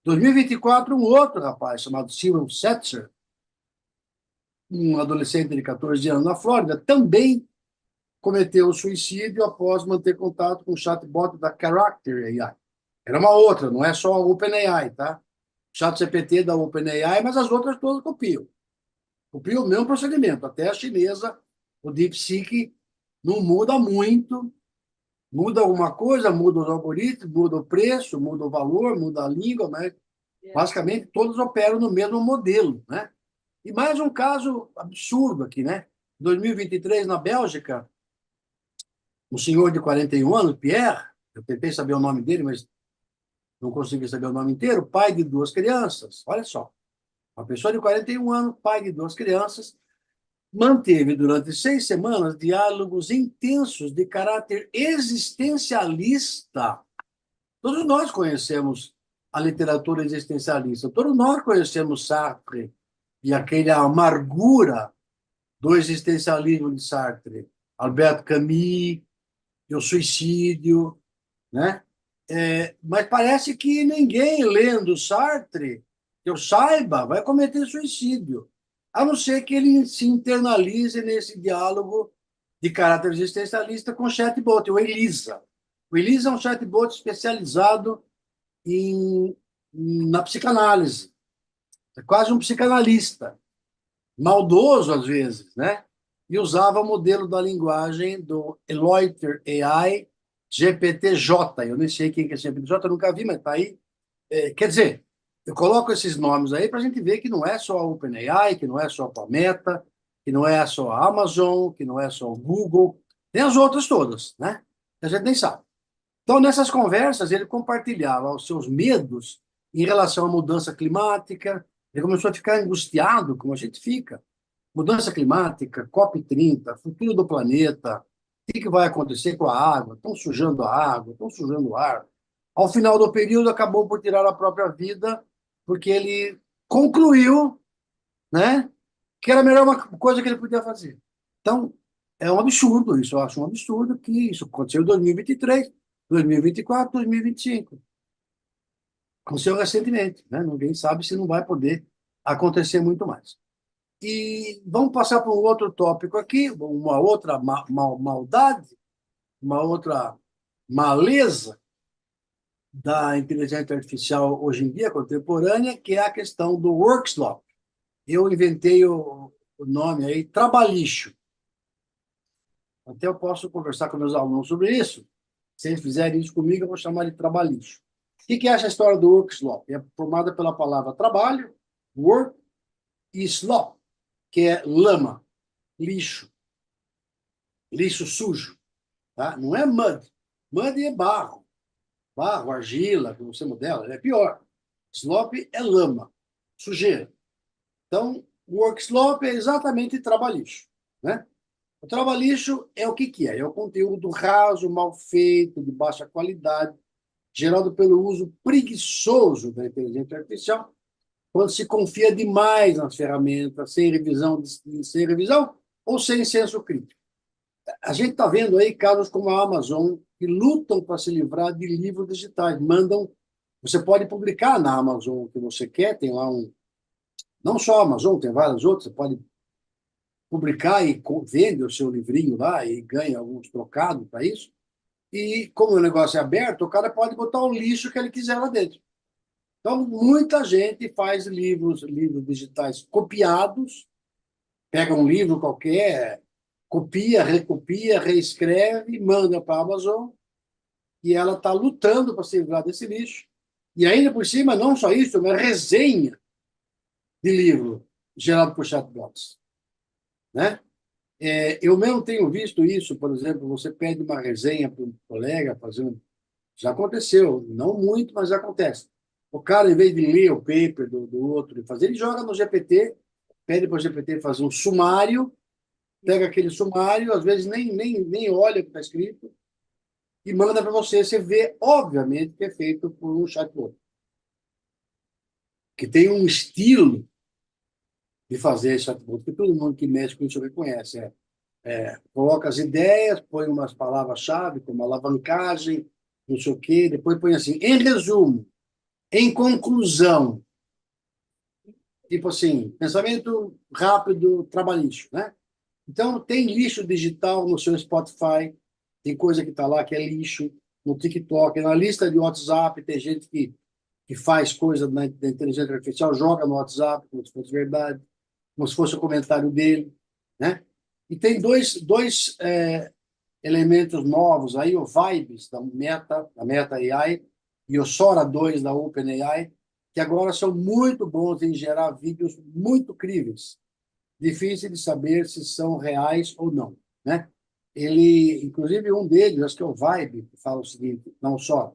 Em 2024, um outro rapaz chamado Cyril Setzer, um adolescente de 14 anos na Flórida, também cometeu suicídio após manter contato com o chatbot da Character AI. Era uma outra, não é só a OpenAI, tá? Chat GPT da OpenAI, mas as outras todas copiam. Copiam o mesmo procedimento. Até a chinesa, o DeepSeek, não muda muito. Muda alguma coisa, muda os algoritmos, muda o preço, muda o valor, muda a língua, mas basicamente todos operam no mesmo modelo, né? E mais um caso absurdo aqui, né? Em 2023, na Bélgica, um senhor de 41 anos, Pierre, eu tentei saber o nome dele, mas não consegui saber o nome inteiro, pai de 2 crianças. Olha só, uma pessoa de 41 anos, pai de 2 crianças, manteve durante 6 semanas diálogos intensos de caráter existencialista. Todos nós conhecemos a literatura existencialista, todos nós conhecemos Sartre e aquela amargura do existencialismo de Sartre, Albert Camus, e o suicídio, né? Mas parece que ninguém lendo Sartre, que eu saiba, vai cometer suicídio, a não ser que ele se internalize nesse diálogo de caráter existencialista com o chatbot, o Elisa. O Elisa é um chatbot especializado na psicanálise. É quase um psicanalista, maldoso às vezes, né? E usava o modelo da linguagem do Eloiter AI GPT-J. Eu nem sei quem que é GPT-J, eu nunca vi, mas está aí. Quer dizer, eu coloco esses nomes aí para a gente ver que não é só a OpenAI, que não é só a Meta, que não é só a Amazon, que não é só o Google, tem as outras todas, né? Que a gente nem sabe. Então, nessas conversas, ele compartilhava os seus medos em relação à mudança climática. Ele começou a ficar angustiado, como a gente fica. Mudança climática, COP30, futuro do planeta, o que vai acontecer com a água? Estão sujando a água, estão sujando o ar. Ao final do período, acabou por tirar a própria vida, porque ele concluiu, né, que era a melhor coisa que ele podia fazer. Então, é um absurdo isso. Eu acho um absurdo que isso aconteceu em 2023, 2024, 2025. Aconteceu recentemente, né? Ninguém sabe se não vai poder acontecer muito mais. E vamos passar para um outro tópico aqui, uma outra maldade, uma outra maleza da inteligência artificial hoje em dia, contemporânea, que é a questão do work slop. Eu inventei o nome aí, trabalhicho. Até eu posso conversar com meus alunos sobre isso. Se eles fizerem isso comigo, eu vou chamar de trabalhicho. O que é essa história do work slop? É formada pela palavra trabalho, work, e slop, que é lama, lixo, lixo sujo. Tá? Não é mud. Mud é barro. Barro, argila, como você modela, é pior. Slop é lama, sujeira. Então, o work slop é exatamente trabalhicho, né? O trabalhicho é o que é? É o conteúdo raso, mal feito, de baixa qualidade, gerado pelo uso preguiçoso da inteligência artificial, quando se confia demais nas ferramentas, sem revisão ou sem senso crítico. A gente está vendo aí casos como a Amazon, que lutam para se livrar de livros digitais, mandam Você pode publicar na Amazon o que você quer, tem lá um. Não só a Amazon, tem várias outras, você pode publicar e vende o seu livrinho lá e ganha alguns trocados para isso. E como o negócio é aberto, o cara pode botar o lixo que ele quiser lá dentro. Então, muita gente faz livros digitais copiados, pega um livro qualquer, copia, recopia, reescreve, manda para a Amazon, e ela está lutando para se livrar desse lixo. E ainda por cima, não só isso, mas resenha de livro gerado por chatbots, né? Eu mesmo tenho visto isso, por exemplo, você pede uma resenha para um colega fazer um. Já aconteceu, não muito, mas acontece. O cara, em vez de ler o paper do outro e fazer, ele joga no GPT, pede para o GPT fazer um sumário, pega aquele sumário, às vezes nem olha o que está escrito, e manda para você. Você vê, obviamente, que é feito por um chatbot, que tem um estilo de fazer chatbot, que todo mundo que mexe com isso reconhece. Coloca as ideias, põe umas palavras-chave, como alavancagem, não sei o quê, depois põe assim, em resumo, em conclusão, tipo assim, pensamento rápido, trabalhístico, né? Então, tem lixo digital no seu Spotify, tem coisa que está lá que é lixo, no TikTok, na lista de WhatsApp, tem gente que faz coisa da inteligência artificial, joga no WhatsApp, como se fosse verdade, como se fosse o comentário dele, né? E tem dois elementos novos aí, o Vibes da Meta AI, e o Sora 2 da OpenAI, que agora são muito bons em gerar vídeos muito críveis, difícil de saber se são reais ou não, né? Ele, inclusive, um deles, acho que é o Vibe, que fala o seguinte, não só,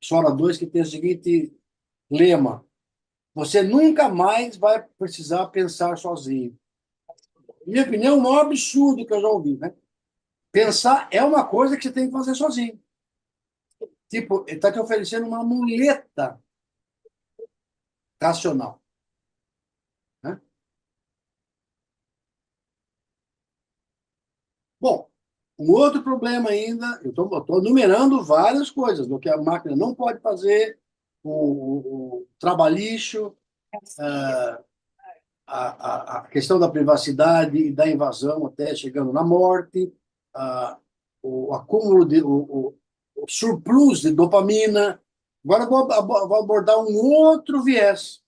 Sora 2, que tem o seguinte lema: você nunca mais vai precisar pensar sozinho. Minha opinião, é o maior absurdo que eu já ouvi, né? Pensar é uma coisa que você tem que fazer sozinho. Tipo, ele está te oferecendo uma muleta racional, né? Bom, um outro problema ainda, eu estou numerando várias coisas do que a máquina não pode fazer, o trabalhixo, a questão da privacidade e da invasão até chegando na morte, o acúmulo o surplus de dopamina. Agora vou abordar um outro viés,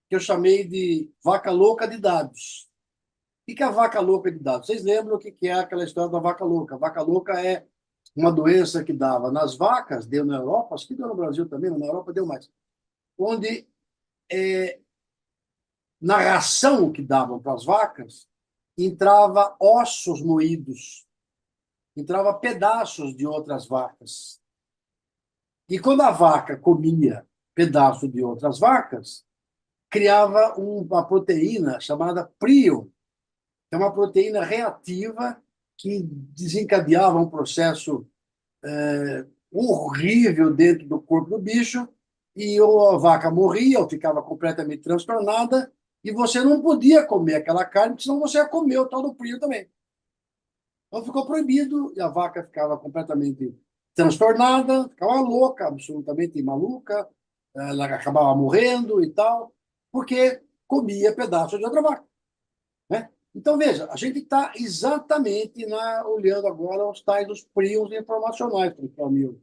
que eu chamei de vaca louca de dados. O que é a vaca louca de dados? Vocês lembram o que é aquela história da vaca louca? A vaca louca é uma doença que dava nas vacas, deu na Europa, acho que deu no Brasil também, mas na Europa deu mais, onde na ração que davam para as vacas entrava ossos moídos, entrava pedaços de outras vacas. E quando a vaca comia pedaço de outras vacas, criava uma proteína chamada prion, que é uma proteína reativa que desencadeava um processo horrível dentro do corpo do bicho, e a vaca morria ou ficava completamente transtornada, e você não podia comer aquela carne, porque senão você ia comer o tal do prion também. Então ficou proibido, e a vaca ficava completamente transtornada, ficava louca, absolutamente maluca, ela acabava morrendo e tal, porque comia pedaço de outra vaca, né? Então, veja, a gente está exatamente olhando agora os tais dos prions informacionais, conforme eu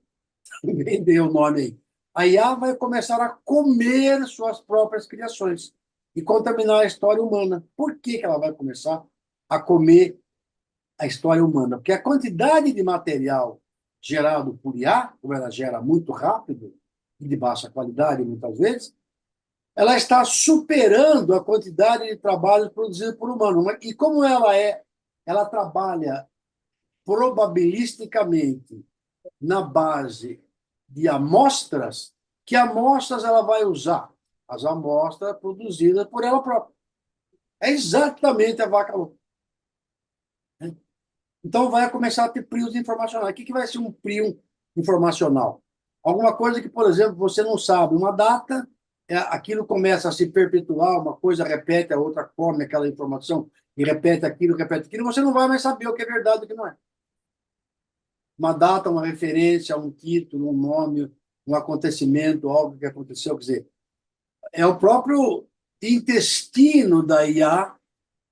nem dei o nome aí. A IA vai começar a comer suas próprias criações e contaminar a história humana. Por que que ela vai começar a comer a história humana? Porque a quantidade de material gerado por IA, como ela gera muito rápido e de baixa qualidade, muitas vezes, ela está superando a quantidade de trabalho produzido por humano. E como ela trabalha probabilisticamente na base de amostras, que amostras ela vai usar? As amostras produzidas por ela própria. É exatamente a vaca louca. Então vai começar a ter prios informacionais. O que vai ser um prio informacional? Alguma coisa que, por exemplo, você não sabe uma data, aquilo começa a se perpetuar, uma coisa repete, a outra come aquela informação e repete aquilo, você não vai mais saber o que é verdade e o que não é. Uma data, uma referência, um título, um nome, um acontecimento, algo que aconteceu. Quer dizer, é o próprio intestino da IA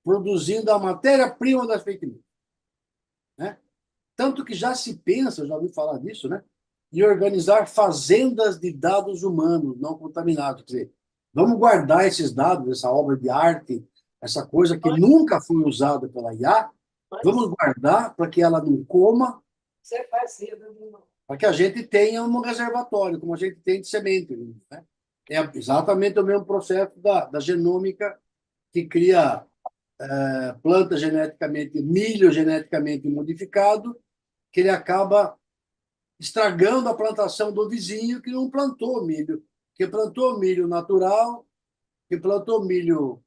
produzindo a matéria-prima das fake news, né? Tanto que já se pensa, já ouvi falar disso, né? Em organizar fazendas de dados humanos não contaminados. Quer dizer, vamos guardar esses dados, essa obra de arte, essa coisa que nunca foi usada pela IA, vamos guardar para que ela não coma, Você faz cedo, para que a gente tenha um reservatório, como a gente tem de semente, né? É exatamente o mesmo processo da genômica que cria planta geneticamente, milho geneticamente modificado, que ele acaba estragando a plantação do vizinho que não plantou milho, que plantou milho natural, que plantou milho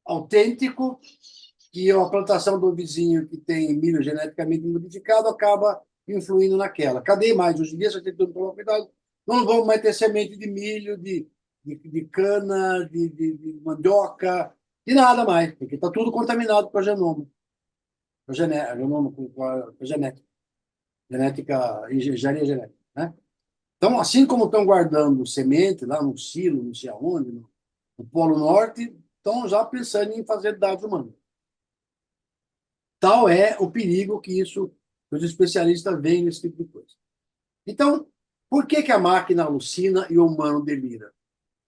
autêntico, e a plantação do vizinho que tem milho geneticamente modificado acaba influindo naquela. Cadê mais? Hoje em dia, você tem que tomar cuidado. Não vamos mais ter semente de milho, de cana, de mandioca, de nada mais, porque está tudo contaminado com a genoma, com a genética, engenharia genética, né? Então, assim como estão guardando semente lá no silo, não sei aonde, no Polo Norte, estão já pensando em fazer dados humanos. Tal é o perigo que os especialistas veem nesse tipo de coisa. Então, por que a máquina alucina e o humano delira?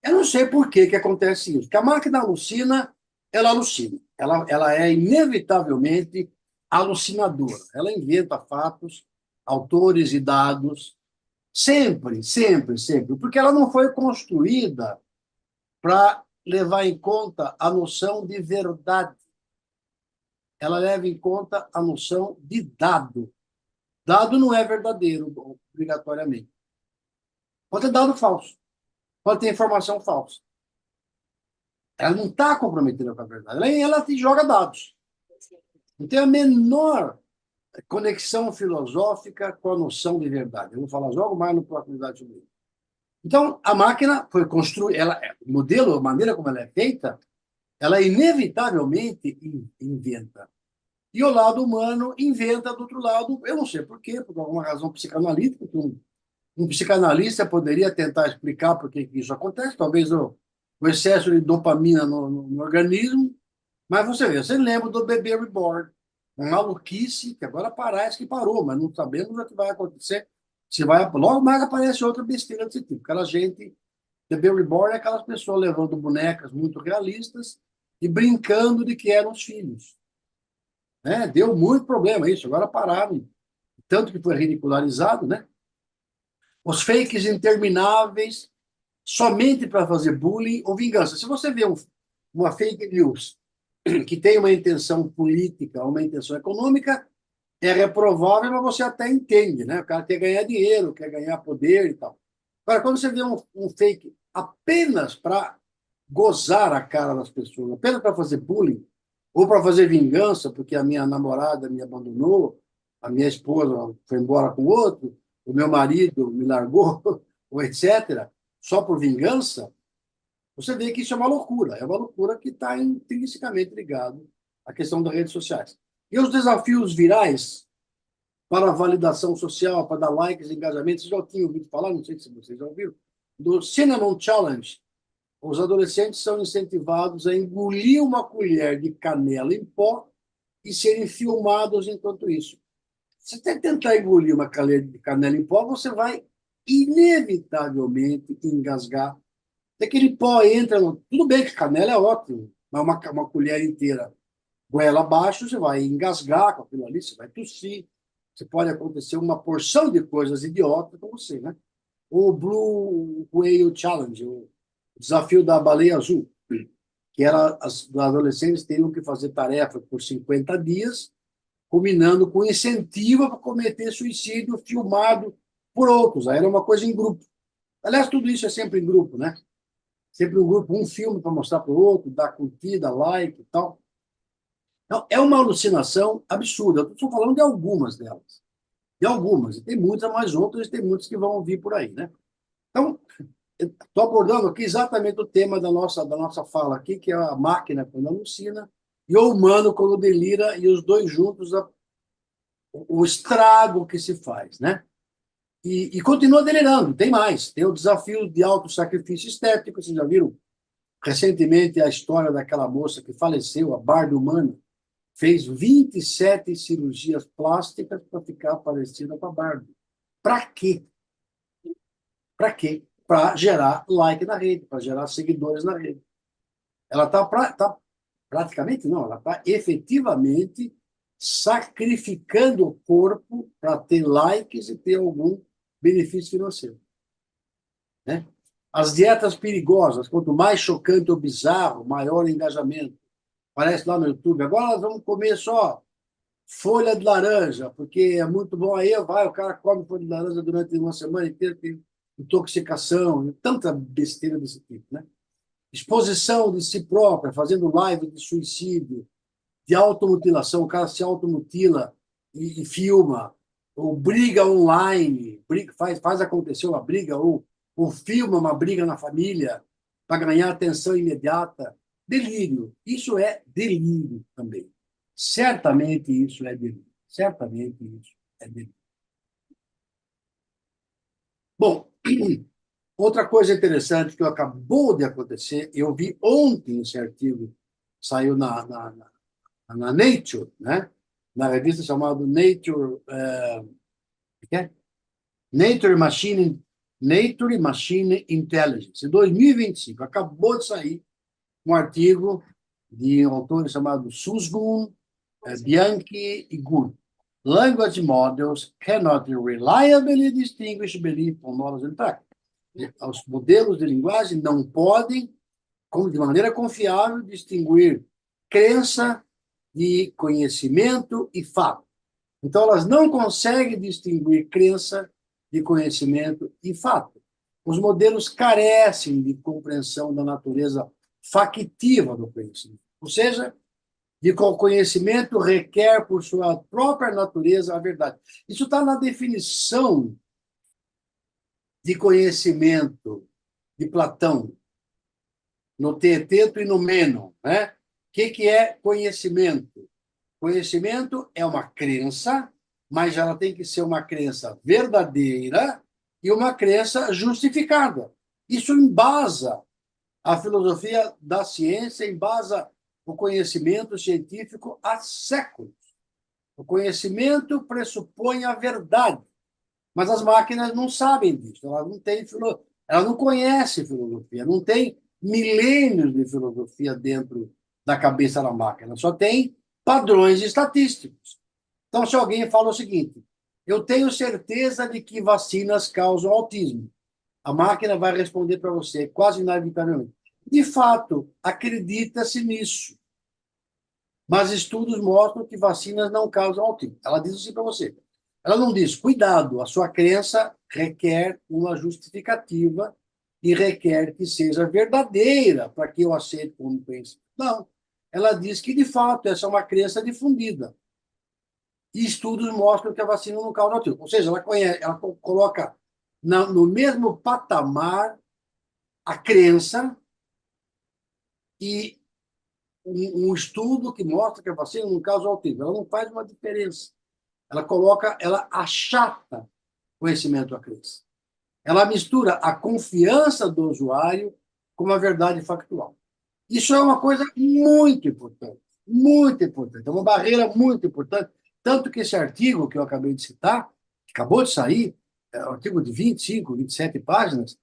Eu não sei por que acontece isso. Porque a máquina alucina, ela alucina. Ela é inevitavelmente alucinadora. Ela inventa fatos, autores e dados, sempre, sempre, sempre. Porque ela não foi construída para levar em conta a noção de verdade. Ela leva em conta a noção de dado. Dado não é verdadeiro, obrigatoriamente. Pode ter dado falso. Pode ter informação falsa. Ela não está comprometida com a verdade. Ela te joga dados. Não tem a menor conexão filosófica com a noção de verdade. Eu vou falar logo mais no próximo debate sobre isso. Então, a máquina foi construída, o modelo, a maneira como ela é feita, ela inevitavelmente inventa. E o lado humano inventa do outro lado, eu não sei por quê, por alguma razão psicanalítica, que um psicanalista poderia tentar explicar por que isso acontece, talvez o excesso de dopamina no organismo, mas você lembra do bebê reborn, uma maluquice que agora parece que parou, mas não sabemos o que vai acontecer. Logo mais aparece outra besteira desse tipo. Aquela gente, bebê reborn é aquelas pessoas levando bonecas muito realistas e brincando de que eram os filhos. Né? Deu muito problema isso, agora pararam. Tanto que foi ridicularizado, né? Os fakes intermináveis, somente para fazer bullying ou vingança. Se você vê uma fake news que tem uma intenção política, uma intenção econômica, é reprovável, mas você até entende, né? O cara quer ganhar dinheiro, quer ganhar poder e tal. Agora, quando você vê um fake apenas para gozar a cara das pessoas, apenas para fazer bullying, ou para fazer vingança, porque a minha namorada me abandonou, a minha esposa foi embora com outro, o meu marido me largou, ou etc., só por vingança, você vê que isso é uma loucura que está intrinsecamente ligado à questão das redes sociais. E os desafios virais para a validação social, para dar likes, engajamentos, vocês já tinham ouvido falar, não sei se vocês já ouviram, do Cinnamon Challenge. Os adolescentes são incentivados a engolir uma colher de canela em pó e serem filmados enquanto isso. Se você tentar engolir uma colher de canela em pó, você vai inevitavelmente engasgar. Aquele pó entra no... Tudo bem que canela é ótimo, mas uma colher inteira goela abaixo, você vai engasgar com aquilo ali, você vai tossir. Você pode acontecer uma porção de coisas idiotas com você, né? O Blue Whale Challenge, o desafio da baleia azul, que era os adolescentes teriam que fazer tarefa por 50 dias, culminando com incentivo para cometer suicídio filmado por outros. Aí era uma coisa em grupo. Aliás, tudo isso é sempre em grupo, né? Sempre um grupo, um filme para mostrar para o outro, dar curtida, like e tal. Então, é uma alucinação absurda. Eu estou falando de algumas delas. De algumas. E tem muitas mais outras, e tem muitas que vão vir por aí, né? Então, estou abordando aqui exatamente o tema da nossa fala aqui, que é a máquina quando alucina e o humano quando delira, e os dois juntos, o estrago que se faz, né? E continua delirando. Tem mais. Tem o desafio de autossacrifício estético. Vocês já viram recentemente a história daquela moça que faleceu, a Barbie Humana, fez 27 cirurgias plásticas para ficar parecida com a Barbie. Para quê? Para quê? Para gerar like na rede, para gerar seguidores na rede. Ela está praticamente, não, ela está efetivamente sacrificando o corpo para ter likes e ter algum benefício financeiro. Né? As dietas perigosas, quanto mais chocante ou bizarro, maior o engajamento. Aparece lá no YouTube. Agora nós vamos comer só folha de laranja, porque é muito bom. Aí vai, o cara come folha de laranja durante uma semana inteira, tem intoxicação, tanta besteira desse tipo. Né? Exposição de si própria, fazendo live de suicídio, de automutilação, o cara se automutila e filma, ou briga online, faz acontecer uma briga, ou filma uma briga na família para ganhar atenção imediata. Delírio. Isso é delírio também. Certamente isso é delírio. Certamente isso é delírio. Bom, outra coisa interessante que acabou de acontecer, eu vi ontem esse artigo, saiu na Nature, né? Na revista chamada Nature, Nature Machine Intelligence, em 2025. Acabou de sair um artigo de um autor chamado Susgun, Bianchi e Gun. Language models cannot reliably distinguish belief from knowledge and fact. Os modelos de linguagem não podem, de maneira confiável, distinguir crença de conhecimento e fato. Então, elas não conseguem distinguir crença de conhecimento e fato. Os modelos carecem de compreensão da natureza factiva do conhecimento. Ou seja, de que o conhecimento requer, por sua própria natureza, a verdade. Isso está na definição de conhecimento de Platão, no Teeteto e no Mênon. Né? O que é conhecimento? Conhecimento é uma crença, mas ela tem que ser uma crença verdadeira e uma crença justificada. Isso embasa a filosofia da ciência, embasa o conhecimento científico há séculos. O conhecimento pressupõe a verdade, mas as máquinas não sabem disso, elas não conhecem filosofia, não tem milênios de filosofia dentro da cabeça da máquina, só tem padrões estatísticos. Então, se alguém fala o seguinte, eu tenho certeza de que vacinas causam autismo, a máquina vai responder para você, quase inevitavelmente. De fato, acredita-se nisso. Mas estudos mostram que vacinas não causam autismo. Ela diz assim para você. Ela não diz, cuidado, a sua crença requer uma justificativa e requer que seja verdadeira para que eu aceite como penso. Não. Ela diz que, de fato, essa é uma crença difundida. E estudos mostram que a vacina não causa autismo. Ou seja, ela coloca no mesmo patamar a crença e um estudo que mostra que a vacina não causa autismo. Ela não faz uma diferença. Ela achata conhecimento à crença. Ela mistura a confiança do usuário com a verdade factual. Isso é uma coisa muito importante, muito importante. É uma barreira muito importante. Tanto que esse artigo que eu acabei de citar, que acabou de sair, é um artigo de 25, 27 páginas,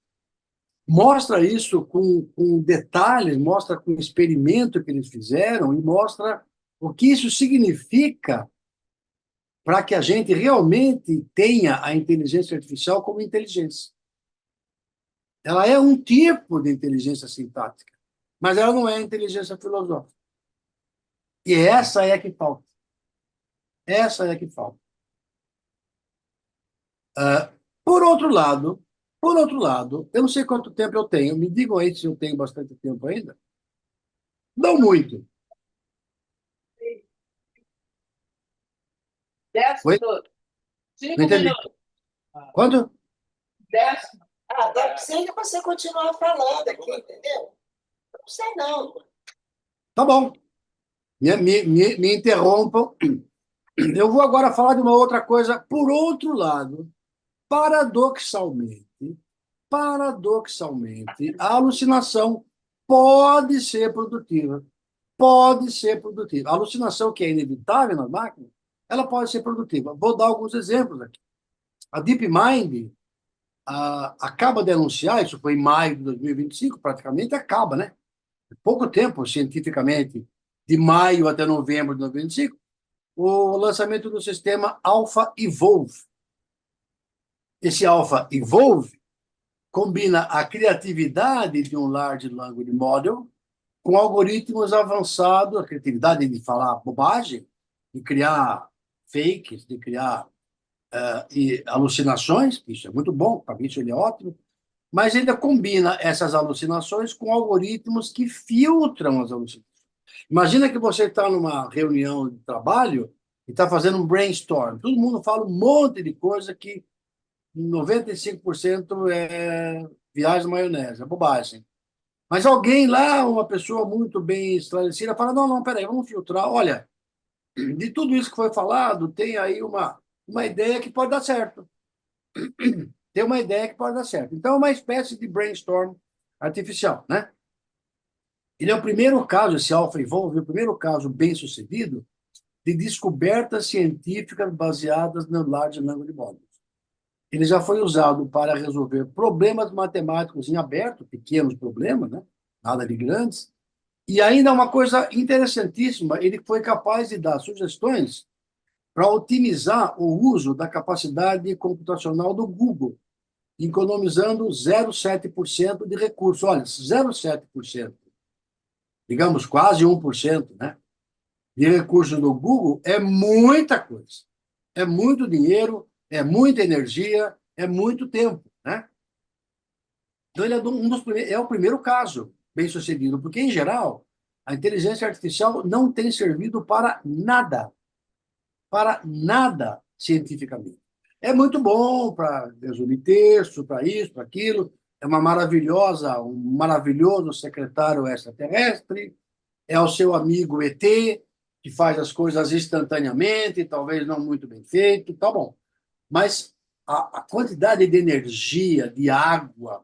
mostra isso com detalhes, mostra com o experimento que eles fizeram e mostra o que isso significa para que a gente realmente tenha a inteligência artificial como inteligência. Ela é um tipo de inteligência sintática, mas ela não é inteligência filosófica. E essa é a que falta. Essa é a que falta. Por outro lado, eu não sei quanto tempo eu tenho. Me digam aí se eu tenho bastante tempo ainda. Não muito. 10 Oi? minutos. Não 5 entendi. minutos. Quanto? 10. Deve ser que você continuar falando aqui, entendeu? Não sei, não. Tá bom. Me interrompam. Eu vou agora falar de uma outra coisa, por outro lado, paradoxalmente, a alucinação pode ser produtiva. Pode ser produtiva. A alucinação que é inevitável nas máquinas, ela pode ser produtiva. Vou dar alguns exemplos aqui. A DeepMind acaba de anunciar, isso foi em maio de 2025, praticamente acaba, né? Pouco tempo, cientificamente, de maio até novembro de 2025, o lançamento do sistema Alpha Evolve. Esse Alpha Evolve combina a criatividade de um Large Language Model com algoritmos avançados, a criatividade de falar bobagem, de criar fakes, de criar alucinações, isso é muito bom, para mim isso ele é ótimo, mas ainda combina essas alucinações com algoritmos que filtram as alucinações. Imagina que você está numa reunião de trabalho e está fazendo um brainstorm. Todo mundo fala um monte de coisa que 95% é viagem na maionese, é bobagem. Mas alguém lá, uma pessoa muito bem esclarecida, fala, não, peraí, vamos filtrar. Olha, de tudo isso que foi falado, tem aí uma ideia que pode dar certo. Tem uma ideia que pode dar certo. Então, é uma espécie de brainstorm artificial, né? Ele é o primeiro caso, esse AlphaEvolve, o primeiro caso bem-sucedido de descobertas científicas baseadas no Large Language Models. Ele já foi usado para resolver problemas matemáticos em aberto, pequenos problemas, né? Nada de grandes. E ainda uma coisa interessantíssima, ele foi capaz de dar sugestões para otimizar o uso da capacidade computacional do Google, economizando 0,7% de recursos. Olha, 0,7%, digamos quase 1%, né, de recursos do Google é muita coisa. É muito dinheiro, é muita energia, é muito tempo, né? Então, ele é é o primeiro caso bem-sucedido, porque, em geral, a inteligência artificial não tem servido para nada cientificamente. É muito bom para resumir texto, para isso, para aquilo, é um maravilhoso secretário extraterrestre, é o seu amigo ET, que faz as coisas instantaneamente, talvez não muito bem feito, tá bom. Mas a quantidade de energia, de água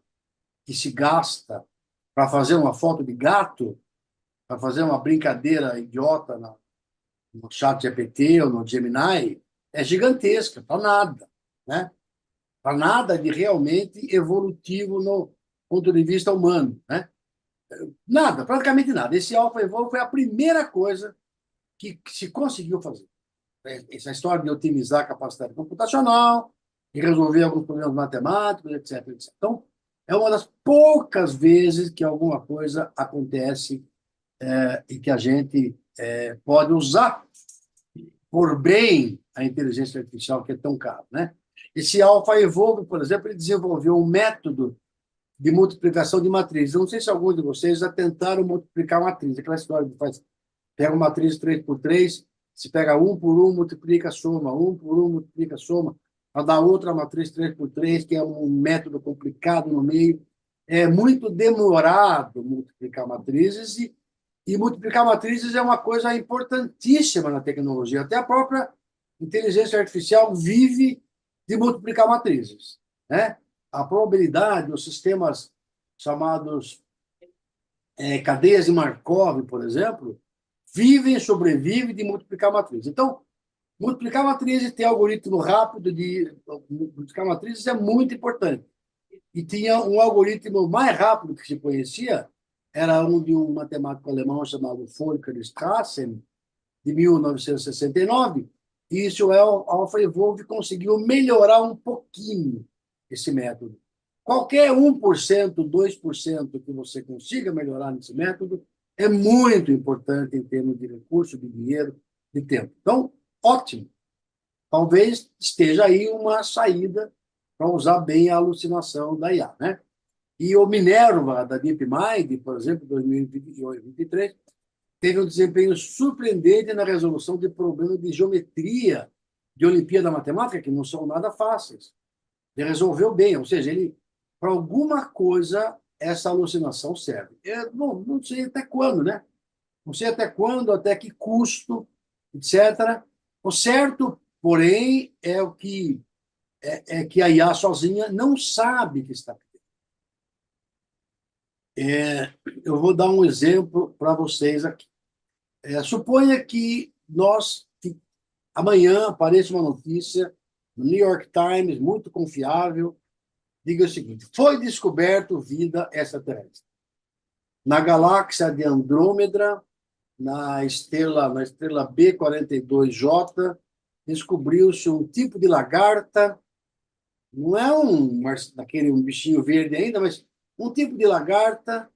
que se gasta para fazer uma foto de gato, para fazer uma brincadeira idiota no chat GPT ou no Gemini, é gigantesca, para nada, né? Para nada de realmente evolutivo no ponto de vista humano, né? Nada, praticamente nada. Esse AlphaEvolve foi a primeira coisa que se conseguiu fazer. Essa história de otimizar a capacidade computacional, de resolver alguns problemas matemáticos, etc, etc. Então, é uma das poucas vezes que alguma coisa acontece e que a gente pode usar por bem a inteligência artificial que é tão caro, né? Esse AlphaEvolve, por exemplo, ele desenvolveu um método de multiplicação de matrizes. Eu não sei se alguns de vocês já tentaram multiplicar matriz, aquela história de faz, pega uma matriz 3 por 3, se pega um por um, multiplica, soma, um por um, multiplica, soma, para dar outra matriz 3 por 3, que é um método complicado no meio. É muito demorado multiplicar matrizes e multiplicar matrizes é uma coisa importantíssima na tecnologia. Até a própria inteligência artificial vive de multiplicar matrizes, né? A probabilidade, os sistemas chamados cadeias de Markov, por exemplo, sobrevivem de multiplicar matrizes. Então, multiplicar matrizes, ter algoritmo rápido de multiplicar matrizes é muito importante. E tinha um algoritmo mais rápido que se conhecia, era um de um matemático alemão chamado Volker Strassen, de 1969, e isso é o AlphaEvolve conseguiu melhorar um pouquinho esse método. Qualquer 1%, 2% que você consiga melhorar nesse método é muito importante em termos de recurso, de dinheiro, de tempo. Então, ótimo. Talvez esteja aí uma saída para usar bem a alucinação da IA, né? E o Minerva, da DeepMind, por exemplo, 2023, teve um desempenho surpreendente na resolução de problemas de geometria de Olimpíada Matemática, que não são nada fáceis. Ele resolveu bem, ou seja, para alguma coisa essa alucinação serve. Eu não sei até quando, né? Não sei até quando, até que custo, etc. O certo, porém, é o que é que a IA sozinha não sabe que está perdendo. Eu vou dar um exemplo para vocês aqui. Suponha que amanhã apareça uma notícia no New York Times, muito confiável, diga o seguinte: foi descoberto vida extraterrestre. Na galáxia de Andrômeda, na estrela B42J, descobriu-se um tipo de lagarta, não é um bichinho verde ainda, mas um tipo de lagarta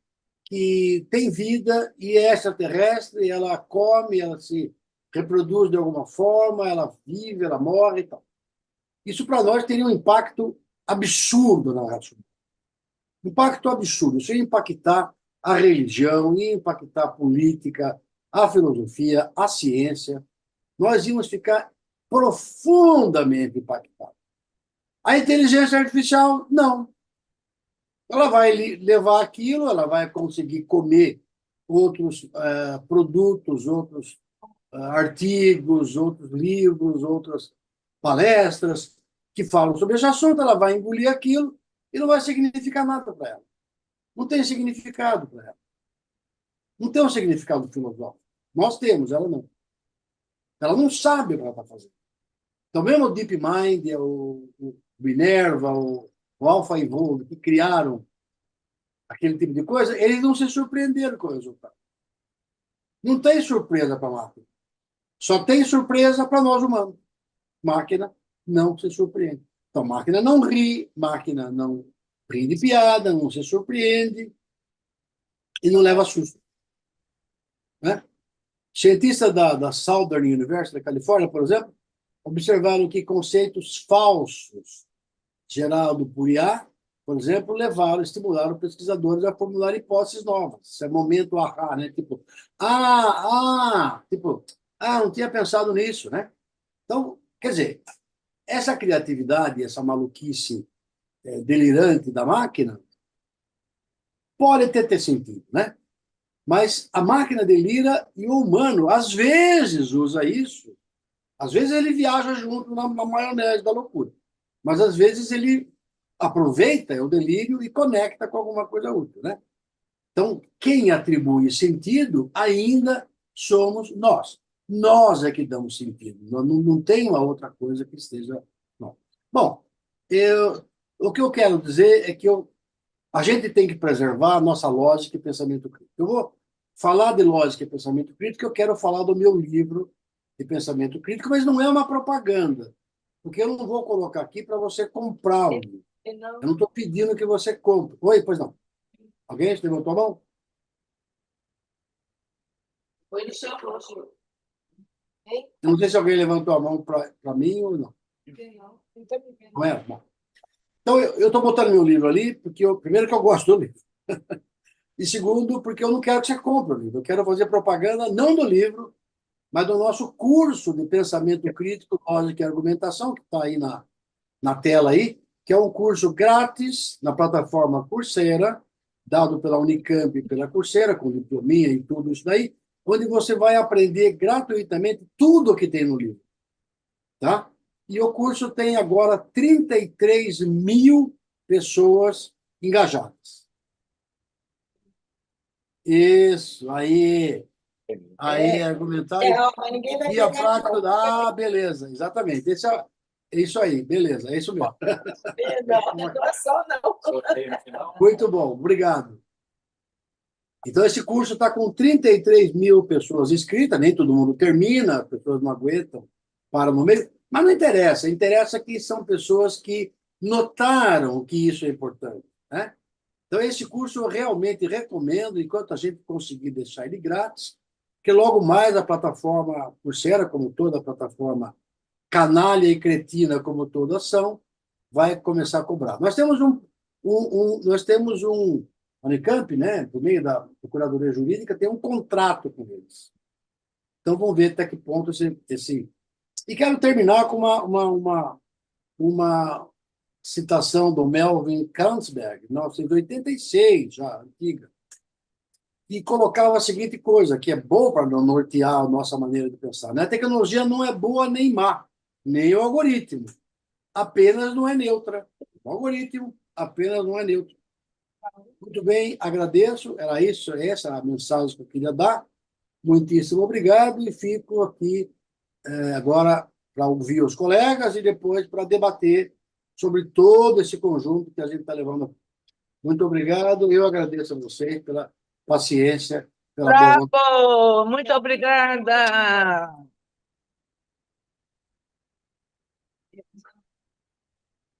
que tem vida e é extraterrestre, ela come, ela se reproduz de alguma forma, ela vive, ela morre e tal. Isso para nós teria um impacto absurdo na raça humana. Impacto absurdo. Isso ia impactar a religião, ia impactar a política, a filosofia, a ciência. Nós íamos ficar profundamente impactados. A inteligência artificial, não. Ela vai levar aquilo, ela vai conseguir comer outros produtos, outros artigos, outros livros, outras palestras que falam sobre esse assunto, ela vai engolir aquilo e não vai significar nada para ela. Não tem significado para ela. Não tem um significado filosófico. Nós temos, ela não. Ela não sabe o que ela está fazendo. Então, mesmo o DeepMind, o Minerva, o AlphaEvolve, que criaram aquele tipo de coisa, eles não se surpreenderam com o resultado. Não tem surpresa para a máquina. Só tem surpresa para nós humanos. Máquina não se surpreende. Então, máquina não ri, máquina não ri de piada, não se surpreende e não leva susto. Né? Cientistas da Southern University, da Califórnia, por exemplo, observaram que conceitos falsos gerados por IA, por exemplo, estimularam pesquisadores a formular hipóteses novas. Esse é momento ahá, né? Tipo, não tinha pensado nisso, né? Então, quer dizer, essa criatividade, essa maluquice delirante da máquina pode ter sentido, né? Mas a máquina delira e o humano, às vezes, usa isso. Às vezes ele viaja junto na maionese da loucura. Mas às vezes ele aproveita o delírio e conecta com alguma coisa útil, né? Então, quem atribui sentido ainda somos nós. Nós é que damos sentido. Não tem uma outra coisa que esteja. Não. Bom, o que eu quero dizer é que a gente tem que preservar a nossa lógica e pensamento crítico. Eu vou falar de lógica e pensamento crítico, eu quero falar do meu livro de pensamento crítico, mas não é uma propaganda, porque eu não vou colocar aqui para você comprar o livro. Eu não estou pedindo que você compre. Oi, pois não. Alguém levantou a mão? Foi no seu rosto. Eu não sei se alguém levantou a mão para mim ou não. Não é? Bom. Então, eu estou botando meu livro ali, porque primeiro que eu gosto do livro. E segundo, porque eu não quero que você compre o livro. Eu quero fazer propaganda não do livro, mas do nosso curso de pensamento crítico, lógica e argumentação, que está aí na tela aí, que é um curso grátis na plataforma Coursera, dado pela Unicamp e pela Coursera, com diplominha e tudo isso daí, onde você vai aprender gratuitamente tudo o que tem no livro. Tá? E o curso tem agora 33 mil pessoas engajadas. Isso, aí. Aí, argumentário. Mas ninguém vai Guia pegar prático. Beleza, exatamente. É isso aí, beleza, é isso mesmo. não é doação, não. Muito bom, obrigado. Então, esse curso está com 33 mil pessoas inscritas, nem todo mundo termina, as pessoas não aguentam, param no meio, mas não interessa, interessa que são pessoas que notaram que isso é importante, né? Então, esse curso eu realmente recomendo, enquanto a gente conseguir deixar ele grátis, que logo mais a plataforma Coursera, como toda a plataforma canalha e cretina, como todas são, vai começar a cobrar. Nós temos a Unicamp, né, por meio da Procuradoria Jurídica, tem um contrato com eles. Então, vamos ver até que ponto esse... E quero terminar com uma citação do Melvin Kranzberg, 1986, já antiga, e colocava a seguinte coisa, que é bom para nortear a nossa maneira de pensar. Né? A tecnologia não é boa nem má, nem o algoritmo. apenas não é neutra. O algoritmo apenas não é neutro. Muito bem, agradeço. Era isso, essa a mensagem que eu queria dar. Muitíssimo obrigado e fico aqui agora para ouvir os colegas e depois para debater sobre todo esse conjunto que a gente está levando. Muito obrigado. Eu agradeço a vocês pela paciência, pela boa vontade. Bravo! Muito obrigada!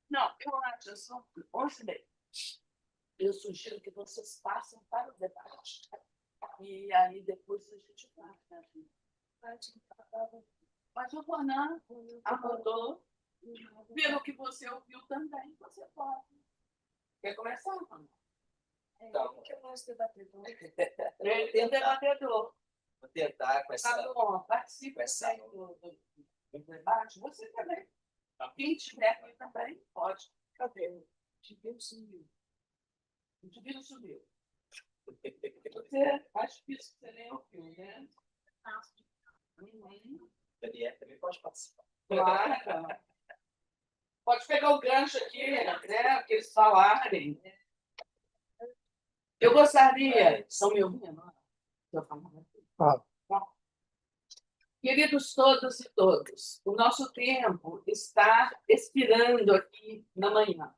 Não, eu acho, hoje bem, eu sugiro que vocês passem para o debate. E aí depois a gente vai. Mas o Ronan abordou, pelo que você ouviu também, você pode. Quer começar, Ronan? Então, que é o nosso debatedor. Ele tem debatedor. vou tentar com essa... Tá bom, participe Essa- aí do debate. Você também. Quem tiver aqui também pode. Cadê? O Divino sumiu. O Divino subiu. Você, acho que isso você nem ouviu, né? Daniel também pode participar. Claro. Pode pegar o gancho aqui, né? Que eles falarem. Eu gostaria. Estão me ouvindo? Estou falando aqui. Queridos todos e todas, o nosso tempo está expirando aqui na manhã,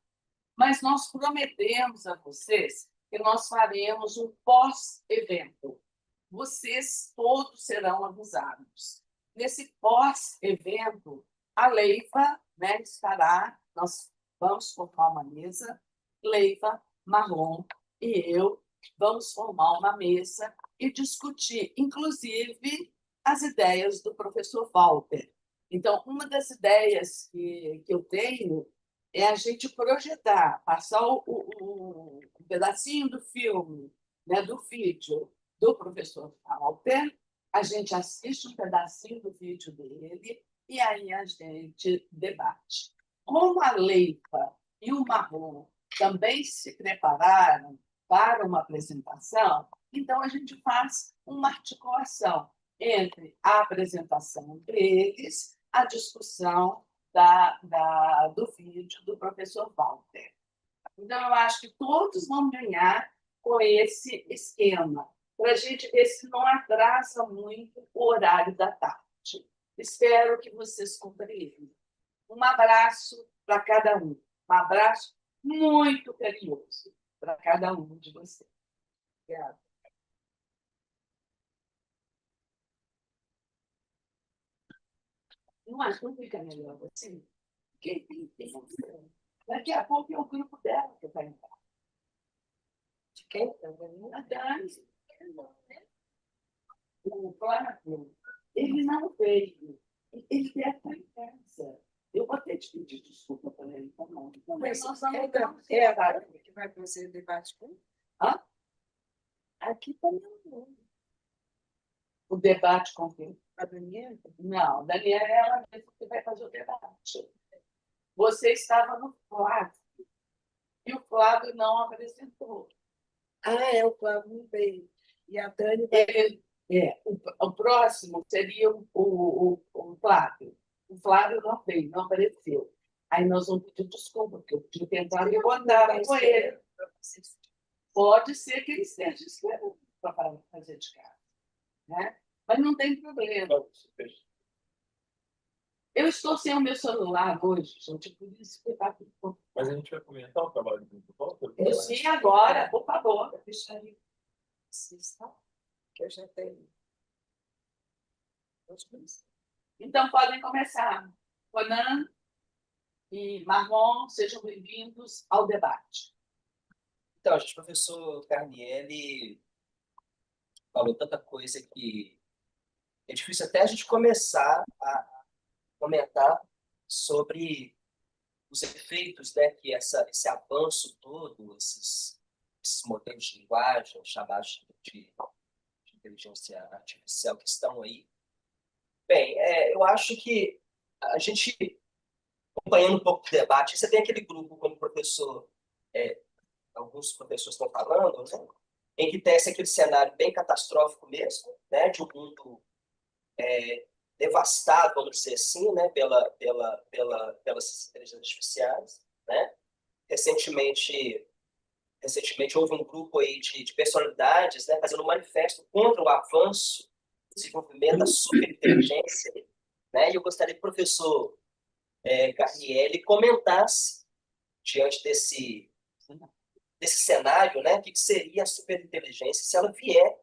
mas nós prometemos a vocês que nós faremos um pós-evento. Vocês todos serão avisados. Nesse pós-evento, a Leiva, né, estará, nós vamos formar uma mesa, Leiva, Marlon e eu vamos formar uma mesa e discutir, inclusive, as ideias do professor Walter. Então, uma das ideias que eu tenho é a gente projetar, passar um pedacinho do filme, né, do vídeo do professor Walter, a gente assiste um pedacinho do vídeo dele e aí a gente debate. Como a Leiva e o Marrom também se prepararam para uma apresentação, então a gente faz uma articulação entre a apresentação deles, a discussão do vídeo do professor Walter. Então, eu acho que todos vão ganhar com esse esquema, para a gente ver se não atrasa muito o horário da tarde. Espero que vocês compreendam. Um abraço para cada um. Um abraço muito carinhoso para cada um de vocês. Obrigada. Não acho que não fica melhor assim? Quem tem tempo? Daqui a pouco é o grupo dela que vai entrar. De quem? A Dani. O Flávio, ele não veio. Ele deve estar em casa. Eu vou ter que pedir desculpa para ele também. Mas nós vamos é a que vai fazer debate com? Hã? Aqui também não. O debate com quem? A Daniela? Não, Daniela é ela mesma que vai fazer o debate. Você estava no Flávio. E o Flávio não apresentou. Ah, é o Flávio não veio. E a Dani O próximo seria o Flávio. O Flávio não veio, não apareceu. Aí nós vamos pedir desculpa, porque eu tinha tentado e botar com ele. Pode ser que ele esteja esperando para fazer de casa. Né? Mas não tem problema. Eu estou sem o meu celular hoje, gente, por isso que está tudo bom. Mas a gente vai comentar o trabalho do Walter? Sim, agora, por favor. Deixa aí. Assista, que eu já tenho. Então, podem começar. Ronan e Marlon, sejam bem-vindos ao debate. Então, gente, o professor Carnielli falou tanta coisa que é difícil até a gente começar a comentar sobre os efeitos, né, que esse avanço todo, esses modelos de linguagem chamados de inteligência artificial que estão aí. Bem, eu acho que a gente, acompanhando um pouco do debate, você tem aquele grupo, como o professor, alguns professores estão falando, né, em que tem aquele cenário bem catastrófico mesmo, né, de um mundo devastado, vamos dizer assim, né, pelas inteligências artificiais, né? Recentemente houve um grupo aí de personalidades, né, fazendo um manifesto contra o avanço do desenvolvimento da superinteligência, né? E eu gostaria que o professor Carnielli comentasse, diante desse cenário, né, o que seria a superinteligência se ela vier.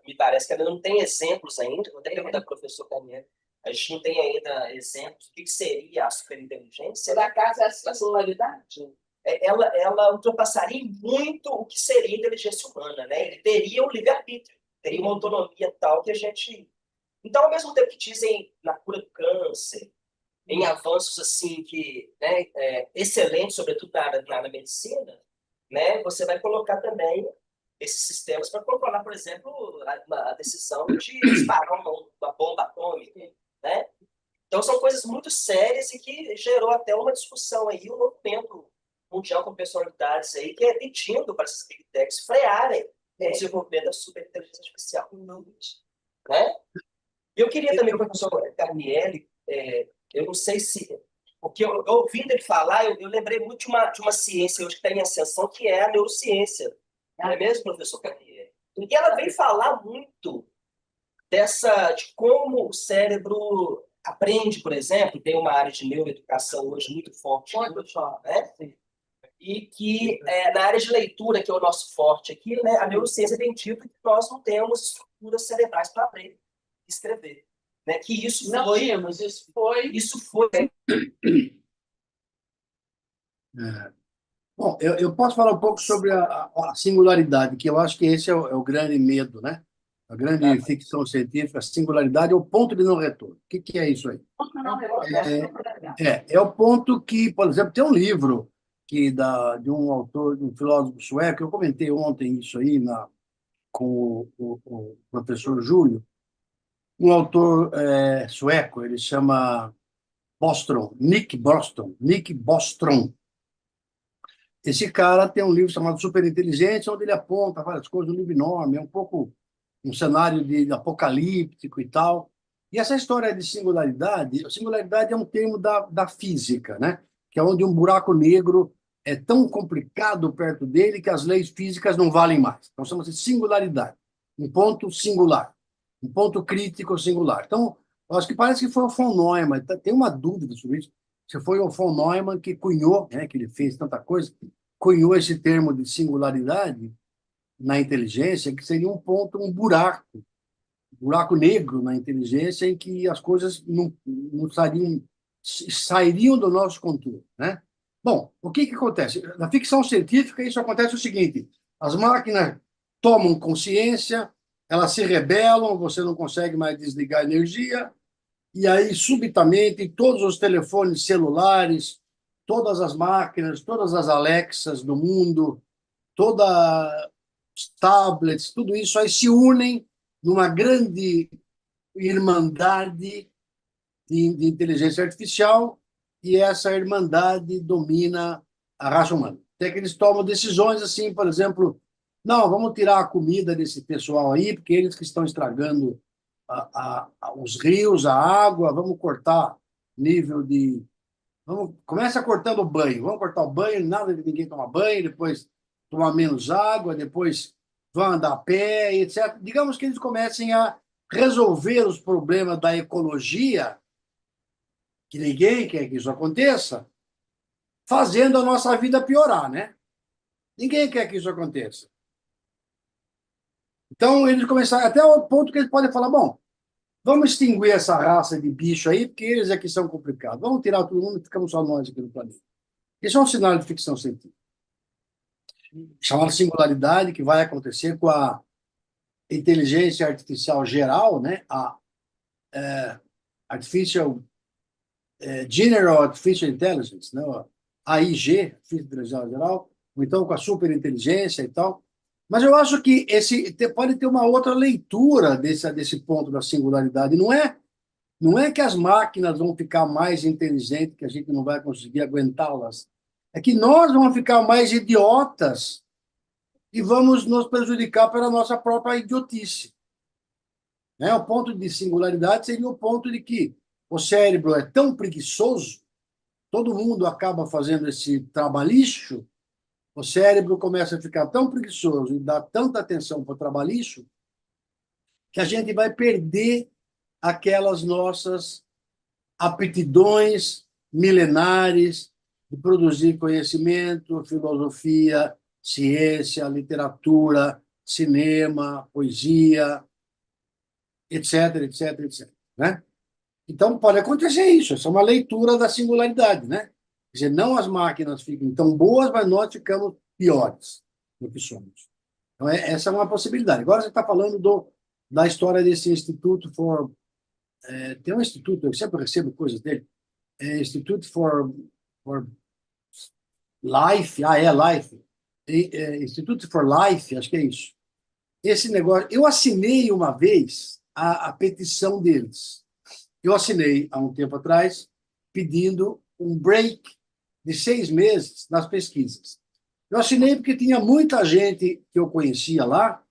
Me parece que ela não tem exemplos ainda, vou até perguntar para o professor Carnielli, a gente não tem ainda exemplos do que seria a superinteligência. Por acaso essa singularidade? Ela ultrapassaria muito o que seria inteligência humana, né? Ele teria um livre-arbítrio, teria uma autonomia tal que a gente... Então, ao mesmo tempo que dizem na cura do câncer, em avanços assim que, né, excelentes, sobretudo na medicina, né, você vai colocar também esses sistemas para controlar, por exemplo, a decisão de disparar uma bomba atômica, né? Então, são coisas muito sérias e que gerou até uma discussão aí, um movimento mundial com personalidades aí que é pedindo para essas big techs frearem o desenvolvimento da superinteligência artificial. Né? Eu queria também, professor Carnielli, eu não sei se... Porque eu ouvindo ele falar, eu lembrei muito de uma ciência hoje que está em ascensão, que é a neurociência. Não é mesmo, professor Carnielli? E ela vem falar muito de como o cérebro aprende, por exemplo, tem uma área de neuroeducação hoje muito forte, né? E que na área de leitura, que é o nosso forte aqui, né, a neurociência tem dito que nós não temos estruturas cerebrais para ler e escrever. Né? Que isso não foi... tínhamos, isso foi... Isso foi... Bom, eu posso falar um pouco sobre a singularidade, que eu acho que esse é o grande medo, né? A grande ficção científica, a singularidade é o ponto de não retorno. O que é isso aí? É o ponto que, por exemplo, tem um livro de um autor, de um filósofo sueco, eu comentei ontem isso aí com o professor Júlio, um autor sueco, ele chama Nick Bostrom. Esse cara tem um livro chamado Superinteligência, onde ele aponta várias coisas, um livro enorme, é um pouco um cenário de apocalíptico e tal. E essa história de singularidade é um termo da física, né? Que é onde um buraco negro é tão complicado perto dele que as leis físicas não valem mais. Então, chama-se singularidade, um ponto singular, um ponto crítico singular. Então, eu acho que parece que foi o von Neumann, tem uma dúvida sobre isso, se foi o von Neumann que cunhou, né, que ele fez tanta coisa, cunhou esse termo de singularidade na inteligência, que seria um buraco negro na inteligência em que as coisas não sairiam do nosso controle, né? Bom, o que acontece? Na ficção científica, isso acontece o seguinte, as máquinas tomam consciência, elas se rebelam, você não consegue mais desligar a energia, e aí, subitamente, todos os telefones celulares, todas as máquinas, todas as Alexas do mundo, todas os tablets, tudo isso aí se unem numa grande irmandade de inteligência artificial e essa irmandade domina a raça humana. Até que eles tomam decisões assim, por exemplo, não, vamos tirar a comida desse pessoal aí, porque eles que estão estragando os rios, a água, vamos cortar nível de... Começa cortando o banho, vamos cortar o banho, nada de ninguém tomar banho, depois tomar menos água, depois vão andar a pé, etc. Digamos que eles comecem a resolver os problemas da ecologia, que ninguém quer que isso aconteça, fazendo a nossa vida piorar, né? Ninguém quer que isso aconteça. Então, eles começaram até o ponto que eles podem falar, bom, vamos extinguir essa raça de bicho aí, porque eles é que são complicados. Vamos tirar todo mundo e ficamos só nós aqui no planeta. Isso é um cenário de ficção científica. Chamado singularidade, que vai acontecer com a inteligência artificial geral, né? General Artificial Intelligence, né? AIG, Artificial Inteligência Geral, ou então com a superinteligência e tal. Mas eu acho que pode ter uma outra leitura desse ponto da singularidade. Não é que as máquinas vão ficar mais inteligentes, que a gente não vai conseguir aguentá-las. É que nós vamos ficar mais idiotas e vamos nos prejudicar pela nossa própria idiotice. né? O ponto de singularidade seria o ponto de que o cérebro é tão preguiçoso, todo mundo acaba fazendo esse trabalhicho, o cérebro começa a ficar tão preguiçoso e dá tanta atenção para o trabalhicho que a gente vai perder aquelas nossas aptidões milenares de produzir conhecimento, filosofia, ciência, literatura, cinema, poesia, etc, etc, etc, né? Então, pode acontecer isso. Essa é uma leitura da singularidade, né? Quer dizer, não as máquinas ficam tão boas, mas nós ficamos piores do que somos. Então, essa é uma possibilidade. Agora você está falando da história desse Instituto for... tem um instituto, eu sempre recebo coisas dele, Institute for Life, Life, Institute for Life, acho que é isso. Esse negócio, eu assinei uma vez a petição deles. Eu assinei há um tempo atrás pedindo um break de 6 meses nas pesquisas. Eu assinei porque tinha muita gente que eu conhecia lá,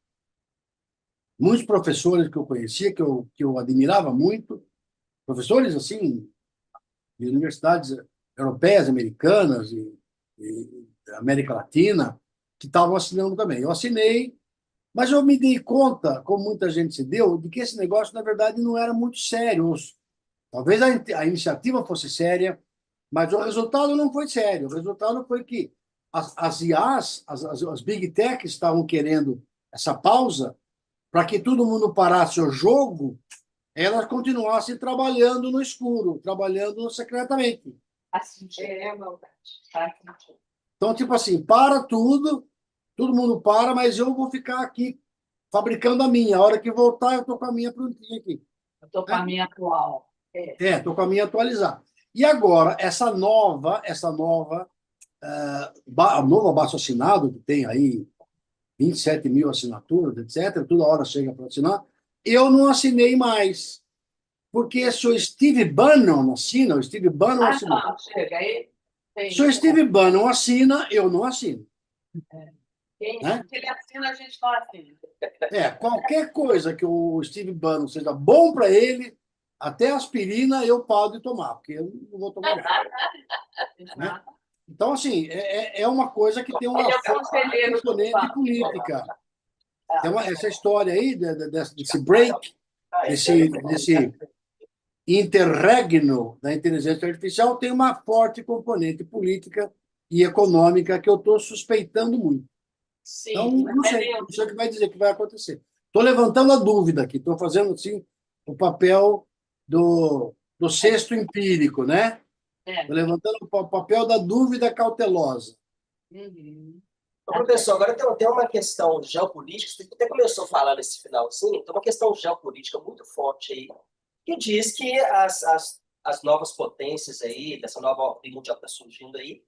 muitos professores que eu conhecia, que eu admirava muito, professores assim de universidades europeias, americanas e América Latina, que estavam assinando também. Eu assinei, mas eu me dei conta, como muita gente se deu, de que esse negócio, na verdade, não era muito sério. Talvez a iniciativa fosse séria, mas o resultado não foi sério. O resultado foi que as IAs, as Big Techs estavam querendo essa pausa para que todo mundo parasse o jogo, elas continuassem trabalhando no escuro, trabalhando secretamente. Assim, é maldade. Tá? Então, tipo assim, para tudo, todo mundo para, mas eu vou ficar aqui fabricando a minha. A hora que voltar, eu estou com a minha prontinha aqui. Eu estou com a minha atual. Estou com a minha atualizada. E agora, novo abaixo-assinado, que tem aí 27 mil assinaturas, etc., toda hora chega para assinar, eu não assinei mais. Porque se o Steve Bannon assina, o Steve Bannon assina. Não, chega aí. Se o Steve Bannon assina, eu não assino. Quem Né? ele assina, a gente não assina. Qualquer coisa que o Steve Bannon seja bom para ele, até aspirina eu paro de tomar, porque eu não vou tomar nada. Né? Então, assim, é uma coisa que tem uma Ele é o forte conselheiro do componente banco. política. Tem essa história aí desse break, desse interregno da inteligência artificial, tem uma forte componente política e econômica que eu estou suspeitando muito. Sim, Então, não sei o que vai dizer que vai acontecer. Estou levantando a dúvida aqui, estou fazendo assim, o papel do cesto empírico, né? Estou levantando o papel da dúvida cautelosa. Uhum. Professor, agora tem uma questão geopolítica, você até começou a falar nesse finalzinho, tem uma questão geopolítica muito forte aí, que diz que as novas potências aí, dessa nova ordem mundial que está surgindo aí,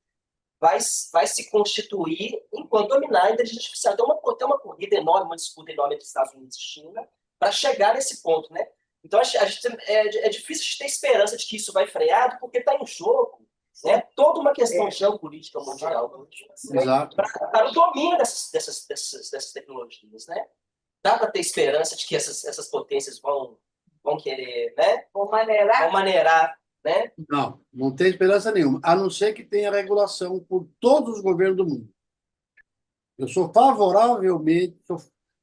vai se constituir enquanto dominar a inteligência artificial. Tem uma corrida enorme, uma disputa enorme entre Estados Unidos e China para chegar nesse ponto, né? Então, é difícil de ter esperança de que isso vai frear, porque está em jogo, né, toda uma questão geopolítica mundial para o domínio dessas tecnologias, né? Dá para ter esperança de que essas potências vão querer, né? Vão maneirar, né? Não tem esperança nenhuma, a não ser que tenha regulação por todos os governos do mundo. Eu sou favoravelmente,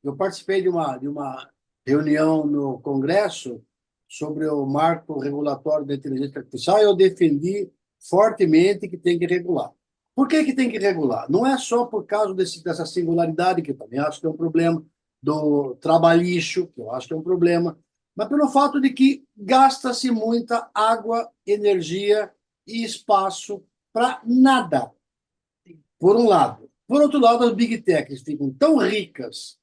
eu participei de uma reunião no Congresso sobre o marco regulatório da inteligência artificial e eu defendi fortemente que tem que regular. Por que tem que regular? Não é só por causa dessa singularidade, que eu também acho que é um problema, do trabalhicho, que eu acho que é um problema, mas pelo fato de que gasta-se muita água, energia e espaço para nada, por um lado. Por outro lado, as big techs ficam tão ricas,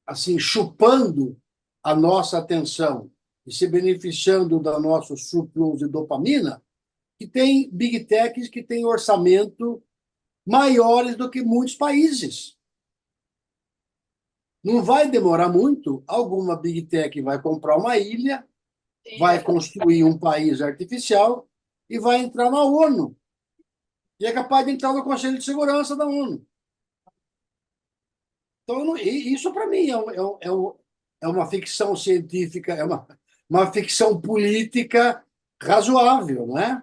assim, chupando a nossa atenção e se beneficiando do nosso surplus de dopamina, que tem big techs que têm orçamento maiores do que muitos países. Não vai demorar muito, alguma big tech vai comprar uma ilha, vai construir um país artificial e vai entrar na ONU. E é capaz de entrar no Conselho de Segurança da ONU. Então, isso, para mim, é uma ficção científica, é uma ficção política razoável, não é?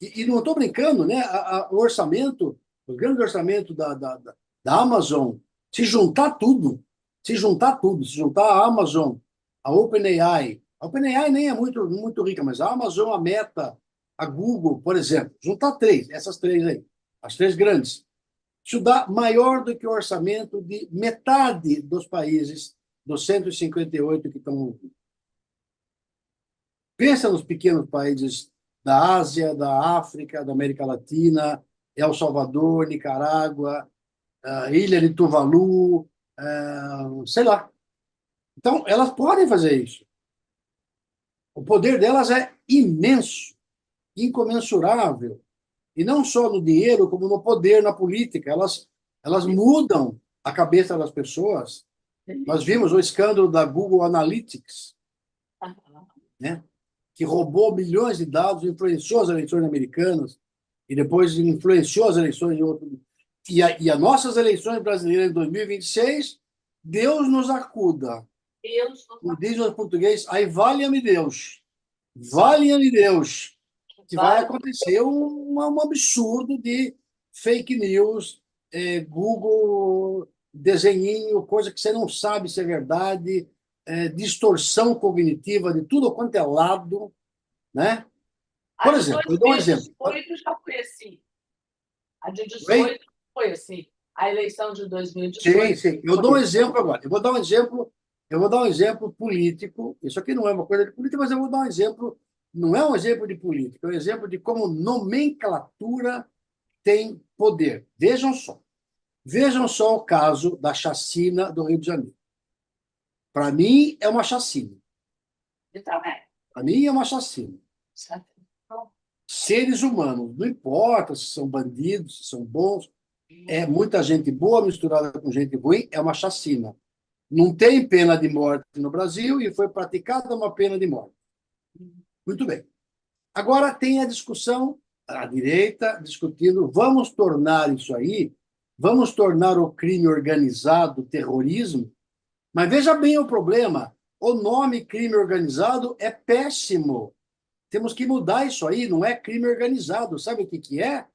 E não estou brincando, né? O orçamento, o grande orçamento da Amazon, se juntar a Amazon, a OpenAI nem é muito rica, mas a Amazon, a Meta, a Google, por exemplo, juntar essas três aí, as três grandes, isso dá maior do que o orçamento de metade dos países dos 158 que estão. Pensa nos pequenos países da Ásia, da África, da América Latina, El Salvador, Nicarágua, Ilha de Tuvalu, sei lá. Então, elas podem fazer isso. O poder delas é imenso, incomensurável. E não só no dinheiro, como no poder, na política. Elas mudam a cabeça das pessoas. Nós vimos o escândalo da Google Analytics, né? Que roubou milhões de dados, influenciou as eleições americanas e depois influenciou as eleições de outro. E as nossas eleições brasileiras em 2026, Deus nos acuda. Como diz os português, aí valha-me Deus. Valha-me Deus. Que vai acontecer um absurdo de fake news, Google, desenhinho, coisa que você não sabe se é verdade, distorção cognitiva de tudo quanto é lado, né? Por exemplo, eu dou um exemplo. A de 2018 já foi assim. A de 2018 foi assim. A eleição de 2018. Sim. Eu dou um exemplo agora. Eu vou dar um exemplo político. Isso aqui não é uma coisa de política, mas eu vou dar um exemplo. Não é um exemplo de política, é um exemplo de como nomenclatura tem poder. Vejam só. Vejam só o caso da chacina do Rio de Janeiro. Para mim, é uma chacina. Para mim, é uma chacina. Seres humanos, não importa se são bandidos, se são bons, é muita gente boa misturada com gente ruim, é uma chacina. Não tem pena de morte no Brasil e foi praticada uma pena de morte. Muito bem. Agora tem a discussão, a direita discutindo, vamos tornar isso aí, vamos tornar o crime organizado terrorismo, mas veja bem o problema, o nome crime organizado é péssimo. Temos que mudar isso aí, não é crime organizado. Sabe o que é?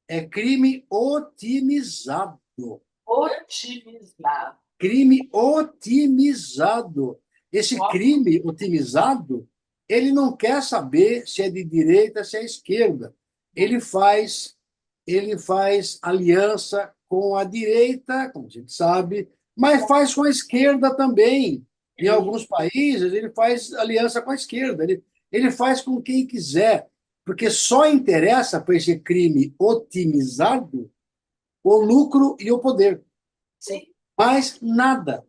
É crime otimizado. Otimizado. Crime otimizado. Esse crime otimizado, ele não quer saber se é de direita, se é esquerda. Ele faz aliança com a direita, como a gente sabe, mas faz com a esquerda também. Em alguns países, ele faz aliança com a esquerda. Ele faz com quem quiser, porque só interessa para esse crime otimizado o lucro e o poder. Sim. Mais nada.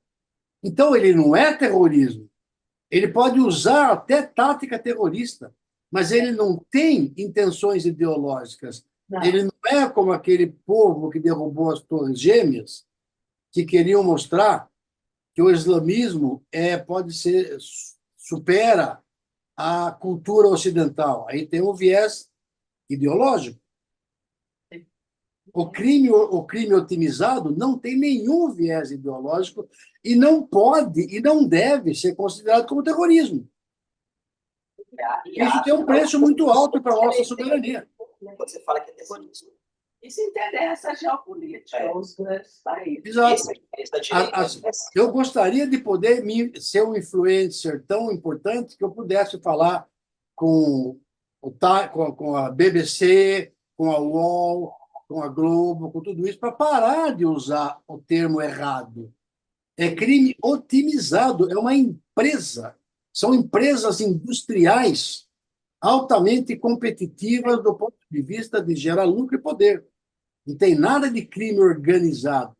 Então, ele não é terrorismo. Ele pode usar até tática terrorista, mas ele não tem intenções ideológicas. Não. Ele não é como aquele povo que derrubou as Torres Gêmeas, que queriam mostrar que o islamismo supera a cultura ocidental. Aí tem um viés ideológico. O crime otimizado não tem nenhum viés ideológico e não pode e não deve ser considerado como terrorismo. Isso tem um preço muito alto para a nossa soberania. Quando você fala que é terrorismo. Isso interessa a geopolítica, os grandes países. Exato. Eu gostaria de poder ser um influencer tão importante que eu pudesse falar com a BBC, com a UOL, com a Globo, com tudo isso, para parar de usar o termo errado. É crime otimizado, é uma empresa. São empresas industriais altamente competitivas do ponto de vista de gerar lucro e poder. Não tem nada de crime organizado.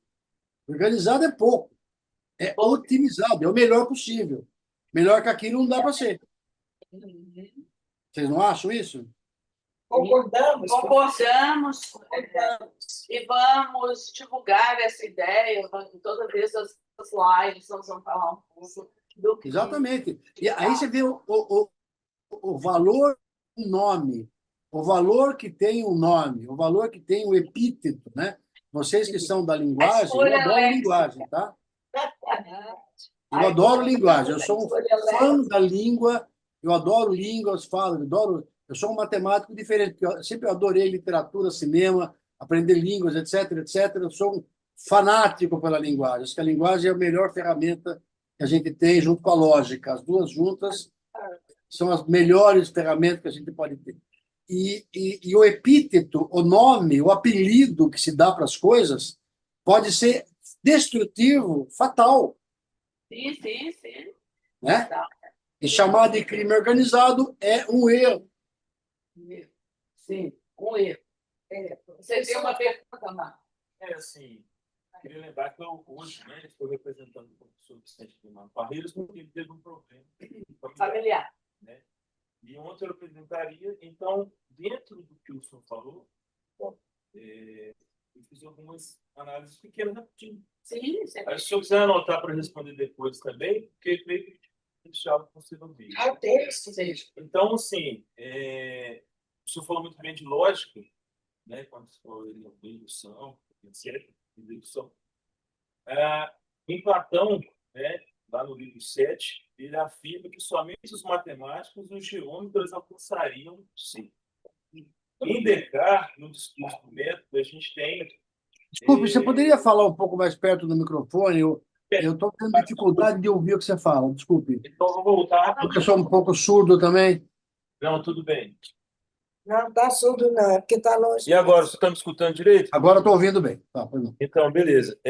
Organizado é pouco. É otimizado, é o melhor possível. Melhor que aquilo não dá para ser. Vocês não acham isso? Concordamos. E vamos divulgar essa ideia em todas essas lives, nós vamos falar um pouco do que... Exatamente. E aí você vê o valor do nome, o valor que tem o nome, o valor que tem o epíteto, né? Vocês que são da linguagem, eu adoro linguagem, tá? Eu adoro linguagem, eu sou um fã da língua, eu adoro línguas, falo, eu adoro. Eu sou um matemático diferente, porque eu sempre adorei literatura, cinema, aprender línguas, etc, etc. Eu sou um fanático pela linguagem. Acho que a linguagem é a melhor ferramenta que a gente tem, junto com a lógica. As duas juntas são as melhores ferramentas que a gente pode ter. E o epíteto, o nome, o apelido que se dá para as coisas pode ser destrutivo, fatal, Sim, sim, sim. né? Tá. E chamar de crime organizado é um erro. Sim, um erro. Você tem uma pergunta, Marcos? Assim, queria lembrar que eu, hoje, né, estou representando o professor Vicente Guimarães Barreiros, porque ele teve um problema Familiar. né? E ontem eu apresentaria, então, dentro do que o senhor falou, eu fiz algumas análises pequenas, rapidinho. Sim, Aí, se o senhor quiser anotar para responder depois também, porque creio que deixar algo consigo ouvir. Então, assim, o senhor falou muito bem de lógica, né, quando foi indução, etc. Indução. Em Platão, né, lá no livro 7, ele afirma que somente os matemáticos e os geômetras alcançariam sim. Em Descartes, no discurso do método, a gente tem. Desculpe, você poderia falar um pouco mais perto do microfone? Eu estou tendo dificuldade de ouvir o que você fala. Desculpe. Então, eu vou voltar. Porque eu sou um pouco surdo também. Não, tudo bem. Não está surdo, não, é porque está longe. E agora, você está me escutando direito? Agora estou ouvindo bem. Tá, pois não. Então, beleza.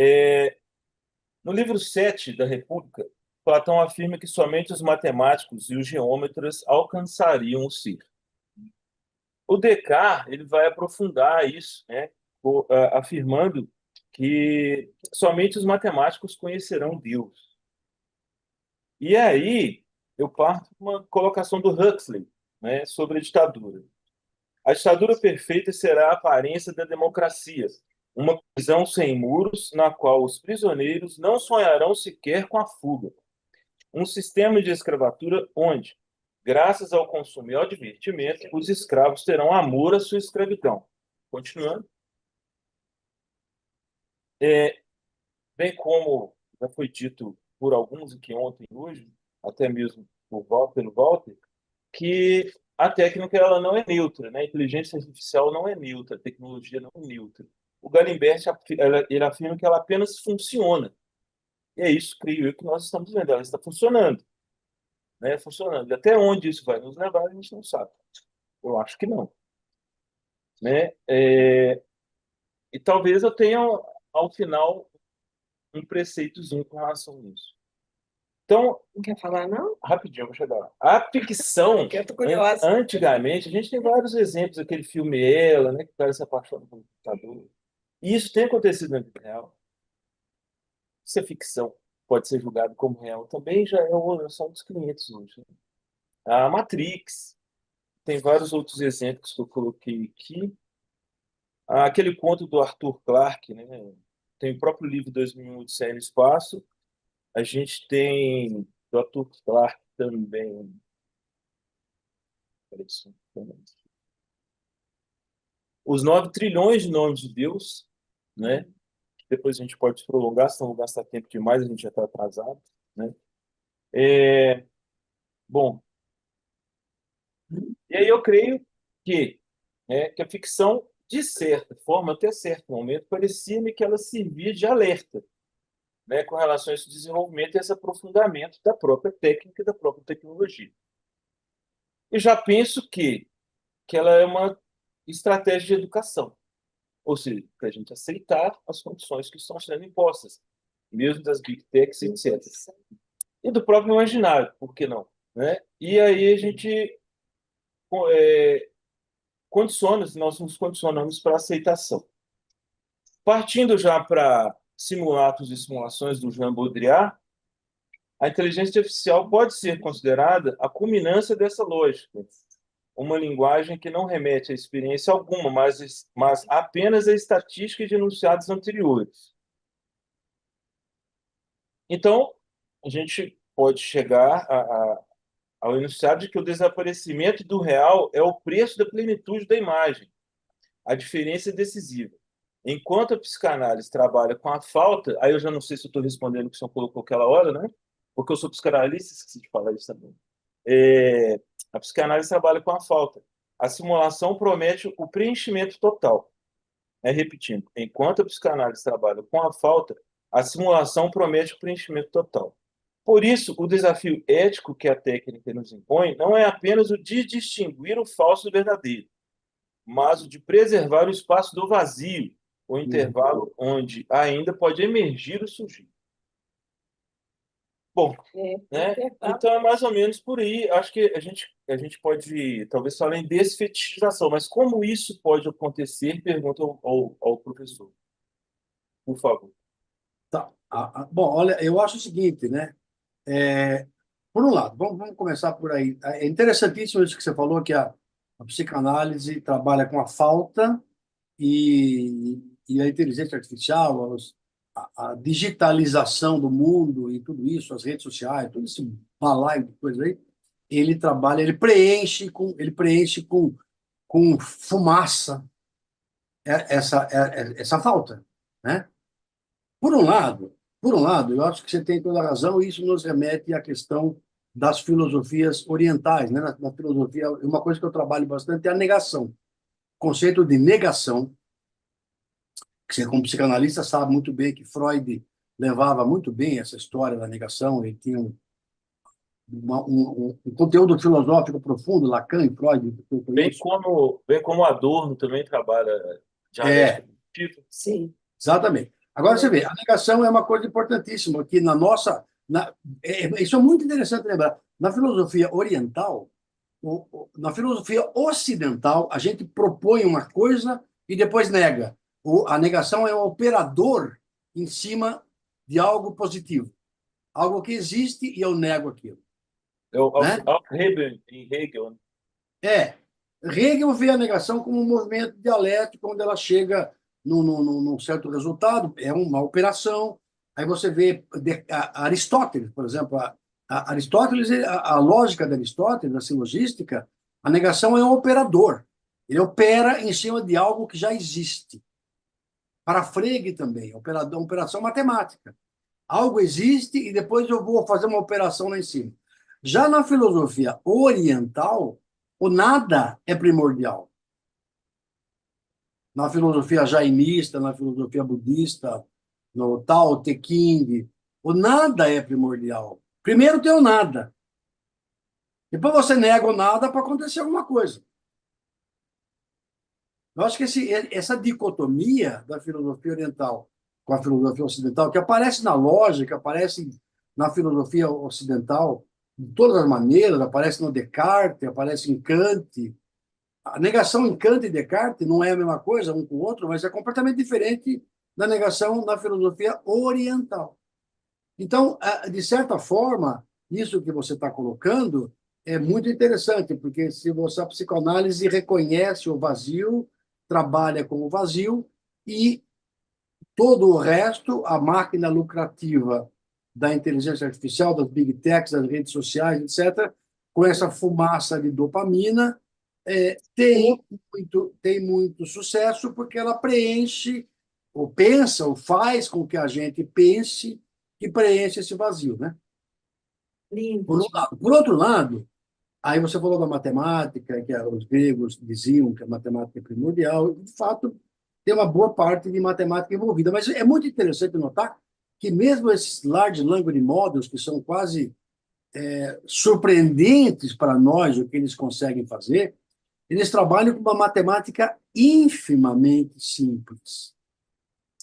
No livro 7 da República, Platão afirma que somente os matemáticos e os geômetras alcançariam o ser. O Descartes ele vai aprofundar isso, né, afirmando que somente os matemáticos conhecerão Deus. E aí eu parto de uma colocação do Huxley, né, sobre a ditadura. A ditadura perfeita será a aparência da democracia, uma prisão sem muros na qual os prisioneiros não sonharão sequer com a fuga. Um sistema de escravatura onde, graças ao consumo e ao divertimento, os escravos terão amor à sua escravidão. Continuando. Bem como já foi dito por alguns aqui ontem e hoje, até mesmo pelo Walter, que a técnica ela não é neutra, né? A inteligência artificial não é neutra, a tecnologia não é neutra. O Galimberti ele afirma que ela apenas funciona. E é isso, creio eu, que nós estamos vendo. Ela está funcionando. Né? Funcionando. E até onde isso vai nos levar, a gente não sabe. Eu acho que não. Né? E talvez eu tenha, ao final, um preceitozinho com relação a isso. Então, Não quer falar, não? rapidinho, eu vou chegar lá. A ficção, Porque eu estou curiosa. antigamente, a gente tem vários exemplos, aquele filme Ela, né, que o cara se apaixona pelo computador. E isso tem acontecido na vida real. Isso é ficção, pode ser julgado como real. Também já são dos clientes hoje. Né? A Matrix, tem vários outros exemplos que eu coloquei aqui. Aquele conto do Arthur Clarke, né? Tem o próprio livro 2001, Odisseia no Espaço. A gente tem do Arthur Clarke também. Os 9 trilhões de nomes de Deus, né? Depois a gente pode se prolongar, se não gastar tempo demais, a gente já está atrasado, né? Bom, e aí eu creio que a ficção, de certa forma, até certo momento, parecia-me que ela servia de alerta, né, com relação a esse desenvolvimento e esse aprofundamento da própria técnica e da própria tecnologia. E já penso que ela é uma estratégia de educação, ou seja, para a gente aceitar as condições que estão sendo impostas, mesmo das big techs, etc. E do próprio imaginário, por que não? Né? E aí a gente nós nos condicionamos para a aceitação. Partindo já para simulacros e simulações do Jean Baudrillard, a inteligência artificial pode ser considerada a culminância dessa lógica, uma linguagem que não remete a experiência alguma, mas apenas a estatísticas de enunciados anteriores. Então, a gente pode chegar ao enunciado de que o desaparecimento do real é o preço da plenitude da imagem. A diferença é decisiva. Enquanto a psicanálise trabalha com a falta, aí eu já não sei se eu estou respondendo o que o senhor colocou aquela hora, né? porque eu sou psicanalista, esqueci de falar isso também. A psicanálise trabalha com a falta. A simulação promete o preenchimento total. Repetindo, enquanto a psicanálise trabalha com a falta, a simulação promete o preenchimento total. Por isso, o desafio ético que a técnica nos impõe não é apenas o de distinguir o falso do verdadeiro, mas o de preservar o espaço do vazio, o intervalo onde ainda pode emergir o sujeito. Bom, né? Então é mais ou menos por aí. Acho que a gente pode, talvez, falar em desfetichização, mas como isso pode acontecer? Pergunta ao professor, por favor. Tá. Bom, olha, eu acho o seguinte, né? Por um lado, vamos começar por aí. É interessantíssimo isso que você falou, que a psicanálise trabalha com a falta e a inteligência artificial, a digitalização do mundo e tudo isso, as redes sociais, todo esse balaio de coisa aí, ele trabalha, ele preenche com fumaça essa falta, né? Por um lado, eu acho que você tem toda a razão, e isso nos remete à questão das filosofias orientais, né? Na filosofia, uma coisa que eu trabalho bastante é a negação. O conceito de negação, que você, como psicanalista, sabe muito bem que Freud levava muito bem essa história da negação, ele tinha um conteúdo filosófico profundo, Lacan e Freud, que eu conheço. Bem como Adorno também trabalha dialética cognitiva. Sim. Exatamente. Agora você vê, a negação é uma coisa importantíssima, que isso é muito interessante lembrar. Na filosofia oriental, na filosofia ocidental, a gente propõe uma coisa e depois nega. A negação é um operador em cima de algo positivo. Algo que existe e eu nego aquilo. Né? Hegel. Hegel vê a negação como um movimento dialético, onde ela chega num certo resultado, é uma operação. Aí você vê Aristóteles, por exemplo, Aristóteles, a lógica de Aristóteles, a silogística, a negação é um operador. Ele opera em cima de algo que já existe. Para Frege também, uma operação matemática. Algo existe e depois eu vou fazer uma operação lá em cima. Já na filosofia oriental, o nada é primordial. Na filosofia jainista, na filosofia budista, no Tao Te Ching, o nada é primordial. Primeiro tem o nada. Depois você nega o nada para acontecer alguma coisa. Eu acho que essa dicotomia da filosofia oriental com a filosofia ocidental, que aparece na lógica, aparece na filosofia ocidental de todas as maneiras, aparece no Descartes, aparece em Kant. A negação em Kant e Descartes não é a mesma coisa um com o outro, mas é completamente diferente da negação na filosofia oriental. Então, de certa forma, isso que você está colocando é muito interessante, porque se você, a psicoanálise reconhece o vazio, trabalha com o vazio, e todo o resto, a máquina lucrativa da inteligência artificial, das big techs, das redes sociais, etc., com essa fumaça de dopamina, tem muito sucesso, porque ela preenche, ou pensa, ou faz com que a gente pense que preenche esse vazio, né? Lindo. Por um lado. Por outro lado, aí você falou da matemática, que os gregos diziam que a matemática é primordial, e, de fato, tem uma boa parte de matemática envolvida. Mas é muito interessante notar que mesmo esses large language models, que são quase surpreendentes para nós o que eles conseguem fazer, eles trabalham com uma matemática infimamente simples.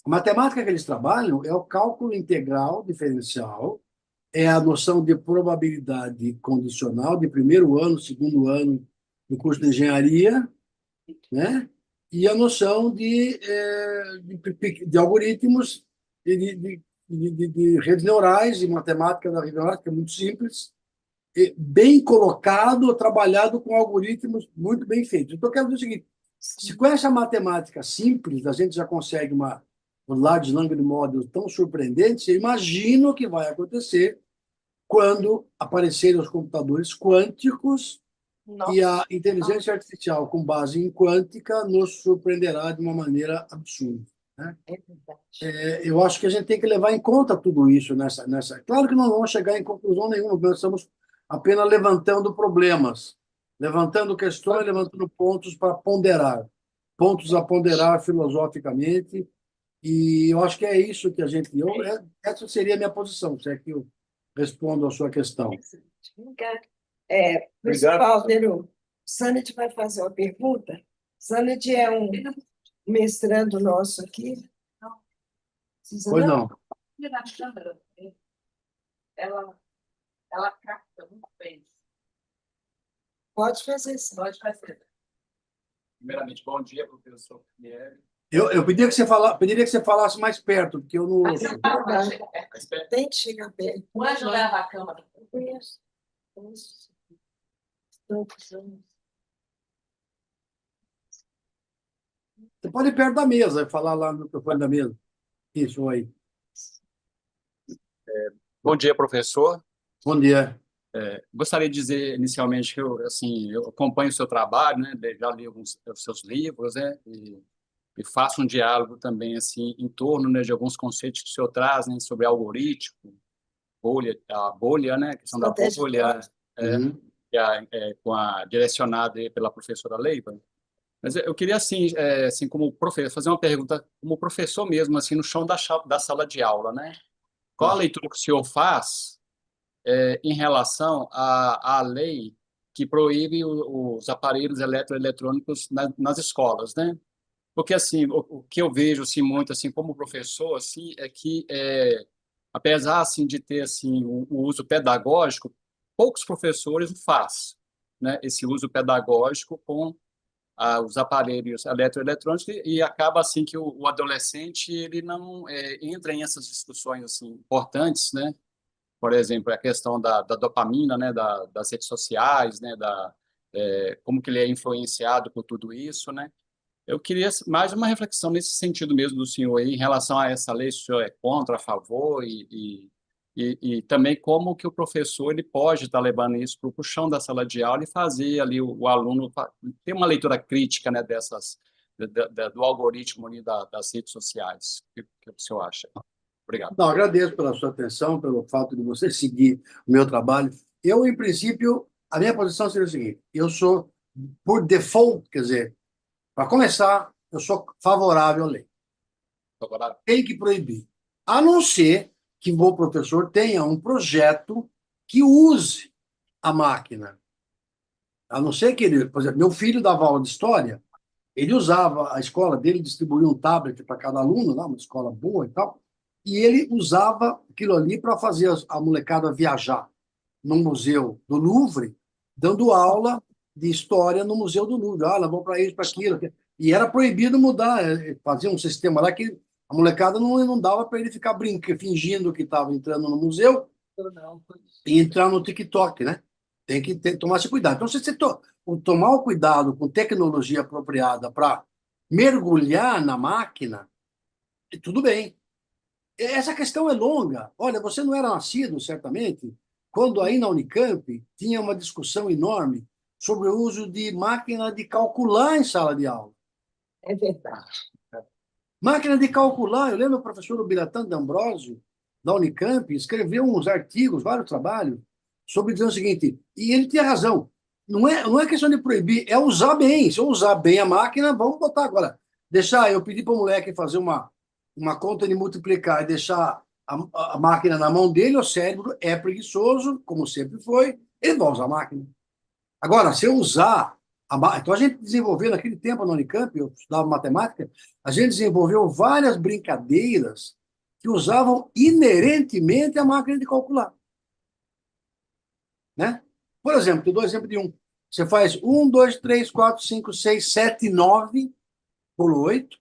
A matemática que eles trabalham é o cálculo integral diferencial, é a noção de probabilidade condicional de primeiro ano, segundo ano do curso de engenharia, né? E a noção de algoritmos de redes neurais, e matemática da rede neural, que é muito simples, bem colocado, trabalhado com algoritmos muito bem feitos. Então, eu quero dizer o seguinte, se com essa matemática simples a gente já consegue um large language model tão surpreendente, você imagina o que vai acontecer quando aparecerem os computadores quânticos. Nossa. E a inteligência artificial com base em quântica nos surpreenderá de uma maneira absurda. né? É verdade. Eu acho que a gente tem que levar em conta tudo isso nessa. Claro que não vamos chegar em conclusão nenhuma, nós estamos apenas levantando problemas, levantando questões, levantando pontos para ponderar, pontos a ponderar filosoficamente, e eu acho que é isso que a gente. Essa seria a minha posição, se é que eu respondo a sua questão. Obrigada. Obrigado. Principal, Neru, Sandy vai fazer uma pergunta. Sandy é um mestrando nosso aqui. Precisa Pois não. Na câmera, ela capta muito bem. Pode fazer sim. Pode fazer. Primeiramente, bom dia, professor Pierre. Eu pediria que você falasse mais perto, porque eu não ouço. Tem que chegar perto. O anjo leva a câmera. Conheço. Conheço. Tantos anos. Você pode ir perto da mesa, falar lá no microfone da mesa. Isso aí. Bom dia, professor. Bom dia. Gostaria de dizer inicialmente que eu acompanho o seu trabalho, né? Já li alguns dos seus livros, né? E faço um diálogo também assim em torno, né, de alguns conceitos que o senhor traz, né, sobre algoritmo, a bolha, né? A questão da bolha, Uhum. direcionada aí pela professora Leiva. Mas eu queria assim como professor, fazer uma pergunta como professor mesmo, assim, no chão da sala de aula, né? Qual a leitura que o senhor faz em relação à lei que proíbe os aparelhos eletroeletrônicos nas escolas, né? Porque assim, o que eu vejo assim muito assim como professor assim é que apesar assim de ter assim o uso pedagógico, poucos professores o faz, né? Esse uso pedagógico com os aparelhos eletroeletrônicos e acaba assim que o adolescente ele não entra em essas discussões assim importantes, né? Por exemplo, a questão da dopamina, né, das redes sociais, né, como que ele é influenciado por tudo isso, né? Eu queria mais uma reflexão nesse sentido mesmo do senhor aí, em relação a essa lei, se o senhor é contra, a favor, e também como que o professor ele pode estar levando isso para o chão da sala de aula e fazer ali o aluno ter uma leitura crítica, né, do algoritmo ali das redes sociais. O que o senhor acha? Obrigado. Não, agradeço pela sua atenção, pelo fato de você seguir o meu trabalho. Eu, em princípio, a minha posição seria o seguinte: eu sou, por default, quer dizer, para começar, eu sou favorável à lei. Favorável? Tem que proibir. A não ser que o professor tenha um projeto que use a máquina. A não ser que ele, por exemplo, meu filho dava aula de história, ele usava, a escola dele distribuía um tablet para cada aluno, lá, uma escola boa e tal, e ele usava aquilo ali para fazer a molecada viajar no Museu do Louvre, dando aula de história no Museu do Louvre. Ah, vamos para isso, para aquilo. E era proibido mudar, fazia um sistema lá que a molecada não dava para ele ficar brincando, fingindo que estava entrando no museu e entrar no TikTok, né? Tem que tomar esse cuidado. Então, se você tomar o cuidado com tecnologia apropriada para mergulhar na máquina, tudo bem. Essa questão é longa. Olha, você não era nascido, certamente, quando aí na Unicamp tinha uma discussão enorme sobre o uso de máquina de calcular em sala de aula. É verdade. Máquina de calcular, eu lembro o professor Biratã D'Ambrosio, da Unicamp, escreveu uns artigos, vários trabalhos, sobre dizer o seguinte, e ele tinha razão, não é questão de proibir, é usar bem. Se eu usar bem a máquina, vamos botar agora. Eu pedi para o moleque fazer uma conta de multiplicar e deixar a máquina na mão dele, o cérebro é preguiçoso, como sempre foi, ele vai usar a máquina. Agora, se eu usar então, a gente desenvolveu, naquele tempo na Unicamp, eu estudava matemática, a gente desenvolveu várias brincadeiras que usavam inerentemente a máquina de calcular. Né? Por exemplo, eu dou exemplo de um. Você faz 1, 2, 3, 4, 5, 6, 7, 9, por 8,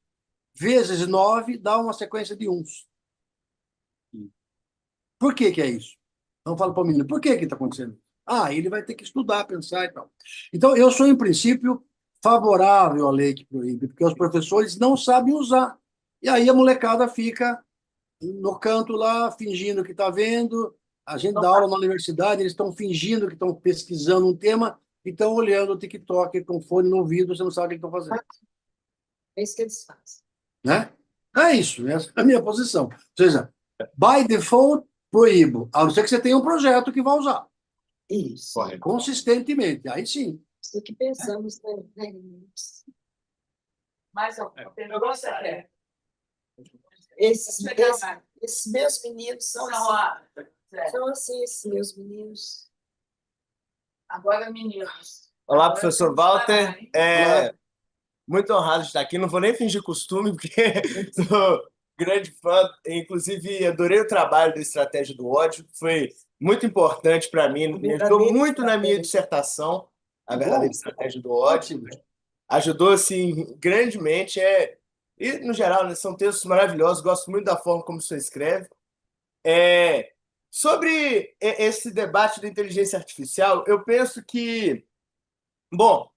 vezes 9, dá uma sequência de uns. Por que é isso? Então, eu falo para o menino, por que está acontecendo? Ele vai ter que estudar, pensar e tal. Então, eu sou, em princípio, favorável à lei que proíbe, porque os professores não sabem usar. E aí a molecada fica no canto lá, fingindo que está vendo. A gente dá aula na universidade, eles estão fingindo que estão pesquisando um tema e estão olhando o TikTok com fone no ouvido, você não sabe o que estão fazendo. É isso que eles fazem. Né? É isso, essa é a minha posição. Ou seja, by default, proíbo, a não ser que você tenha um projeto que vai usar Isso. consistentemente. Aí sim. Isso que pensamos também. Mais alguma pergunta? Esses meus meninos são São assim, esses meus meninos. agora, meninos. Olá, Agora professor vamos parar, Walter. hein? Muito honrado de estar aqui. Não vou nem fingir costume, porque sou grande fã. Inclusive, adorei o trabalho da Estratégia do Ódio. Foi muito importante para mim. Me ajudou muito na minha dissertação, a verdadeira estratégia do ódio. Ótimo. Ajudou, assim, grandemente. E, no geral, né, são textos maravilhosos. Gosto muito da forma como você escreve. Sobre esse debate da inteligência artificial, eu penso que, bom,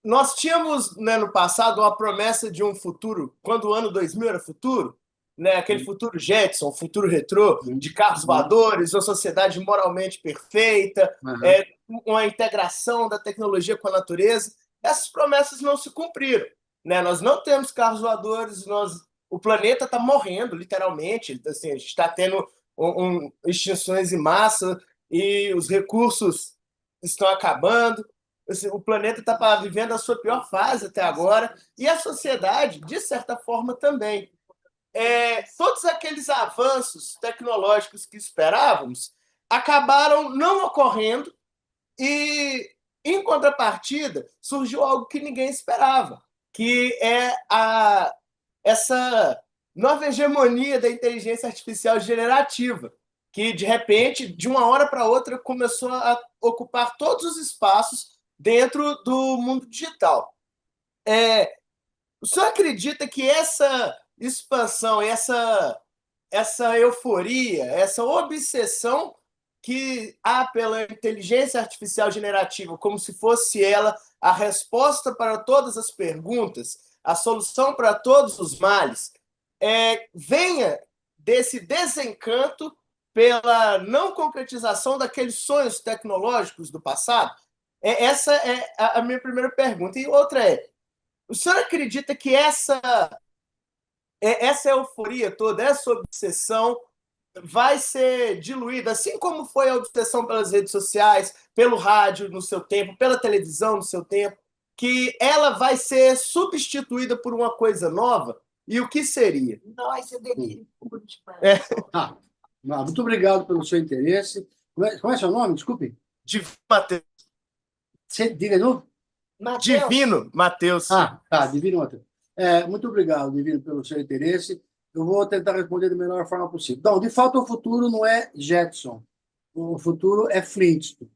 nós tínhamos, né, no passado uma promessa de um futuro, quando o ano 2000 era futuro, né, aquele futuro Jetson, futuro retrô, de carros voadores, uma sociedade moralmente perfeita, uma integração da tecnologia com a natureza. Essas promessas não se cumpriram, né? Nós não temos carros voadores, o planeta está morrendo, literalmente. Assim, a gente está tendo extinções em massa e os recursos estão acabando. O planeta está vivendo a sua pior fase até agora, e a sociedade, de certa forma, também. Todos aqueles avanços tecnológicos que esperávamos acabaram não ocorrendo, e, em contrapartida, surgiu algo que ninguém esperava, que é essa nova hegemonia da inteligência artificial generativa, que, de repente, de uma hora para outra, começou a ocupar todos os espaços dentro do mundo digital. O senhor acredita que essa expansão, essa euforia, essa obsessão que há pela inteligência artificial generativa, como se fosse ela a resposta para todas as perguntas, a solução para todos os males, venha desse desencanto pela não concretização daqueles sonhos tecnológicos do passado? Essa é a minha primeira pergunta. E outra o senhor acredita que essa euforia toda, essa obsessão vai ser diluída, assim como foi a obsessão pelas redes sociais, pelo rádio no seu tempo, pela televisão no seu tempo, que ela vai ser substituída por uma coisa nova? E o que seria? Nós, é delírio puro demais. Muito obrigado pelo seu interesse. Como é seu nome? Desculpe. Divino Mateus. Você diga de novo? Mateus, Divino Mateus. Divino Mateus. Muito obrigado, Divino, pelo seu interesse. Eu vou tentar responder da melhor forma possível. Então, de fato, o futuro não é Jetson. O futuro é Flintstone.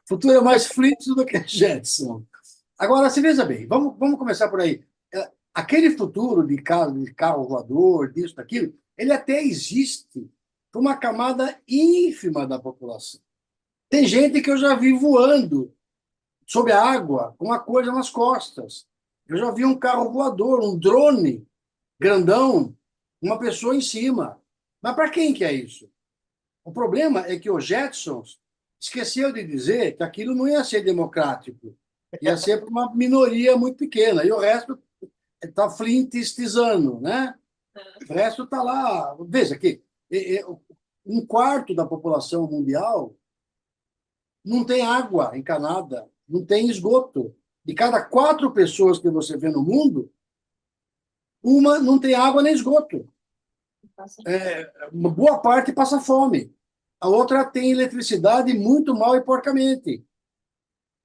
O futuro é mais Flintstone do que Jetson. Agora, se veja bem, vamos começar por aí. Aquele futuro de carro voador, disso, daquilo, ele até existe para uma camada ínfima da população. Tem gente que eu já vi voando sob a água com uma coisa nas costas. Eu já vi um carro voador, um drone grandão, uma pessoa em cima. Mas para quem que é isso? O problema é que o Jetsons esqueceu de dizer que aquilo não ia ser democrático. Ia ser para uma minoria muito pequena. E o resto está flintistizando, né? O resto está lá. Veja que um quarto da população mundial não tem água encanada, não tem esgoto. De cada 4 pessoas que você vê no mundo, uma não tem água nem esgoto. Uma boa parte passa fome. A outra tem eletricidade muito mal e porcamente.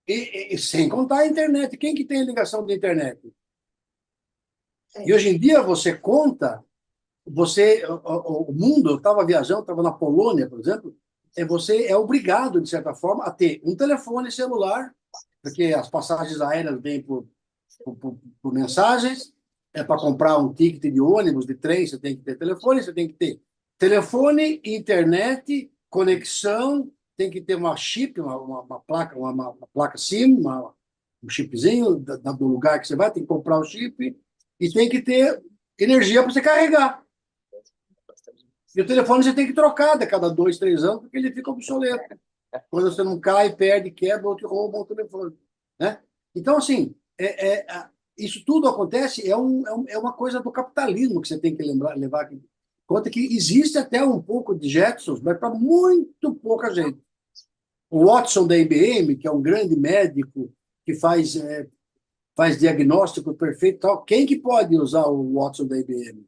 E sem contar a internet. Quem que tem ligação de internet? E hoje em dia você conta, o mundo, eu estava viajando, estava na Polônia, por exemplo, você é obrigado, de certa forma, a ter um telefone celular, porque as passagens aéreas vêm por mensagens, para comprar um ticket de ônibus, de trem, você tem que ter telefone, você tem que ter telefone, internet, conexão, tem que ter uma chip, uma placa SIM, um chipzinho do lugar que você vai, tem que comprar o chip, e tem que ter energia para você carregar. E o telefone você tem que trocar a cada 2, 3 anos, porque ele fica obsoleto. Quando você não cai, perde, quebra, ou te roubam o telefone. Né? Então, assim, isso tudo acontece, é uma coisa do capitalismo que você tem que levar em conta, que existe até um pouco de Jetsons, mas para muito pouca gente. O Watson da IBM, que é um grande médico que faz diagnóstico perfeito, e tal, quem que pode usar o Watson da IBM?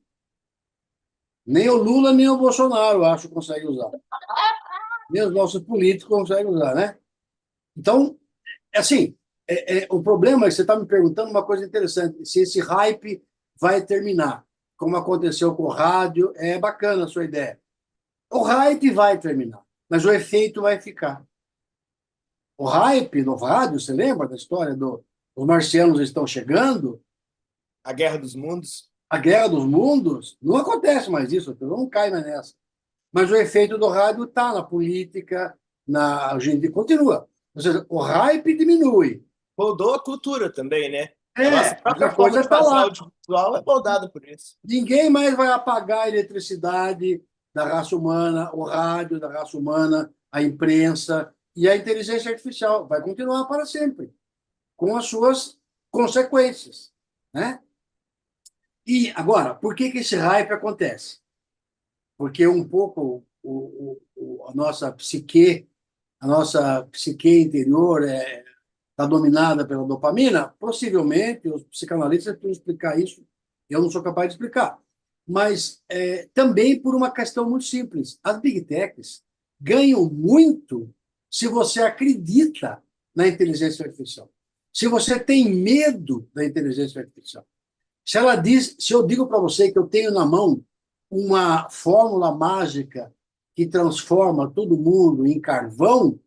Nem o Lula, nem o Bolsonaro, eu acho, consegue usar. Nem os nossos políticos conseguem usar, né? Então, assim, o problema é que você está me perguntando uma coisa interessante, se esse hype vai terminar, como aconteceu com o rádio, é bacana a sua ideia. O hype vai terminar, mas o efeito vai ficar. O hype no rádio, você lembra da história os marcianos estão chegando? A Guerra dos Mundos. A Guerra dos Mundos, não acontece mais isso, não cai mais nessa. Mas o efeito do rádio está na política, a gente continua. Ou seja, o hype diminui. Moldou a cultura também, né? É, Nossa própria essa coisa forma de está fazer lá. audiovisual é moldada por isso. Ninguém mais vai apagar a eletricidade da raça humana, o rádio da raça humana, a imprensa e a inteligência artificial. Vai continuar para sempre, com as suas consequências, né? E agora, por que esse hype acontece? Porque um pouco a nossa psique interior está dominada pela dopamina. Possivelmente, os psicanalistas precisam explicar isso, eu não sou capaz de explicar. Mas também por uma questão muito simples. As big techs ganham muito se você acredita na inteligência artificial. Se você tem medo da inteligência artificial. Se eu digo para você que eu tenho na mão uma fórmula mágica que transforma todo mundo em carvão,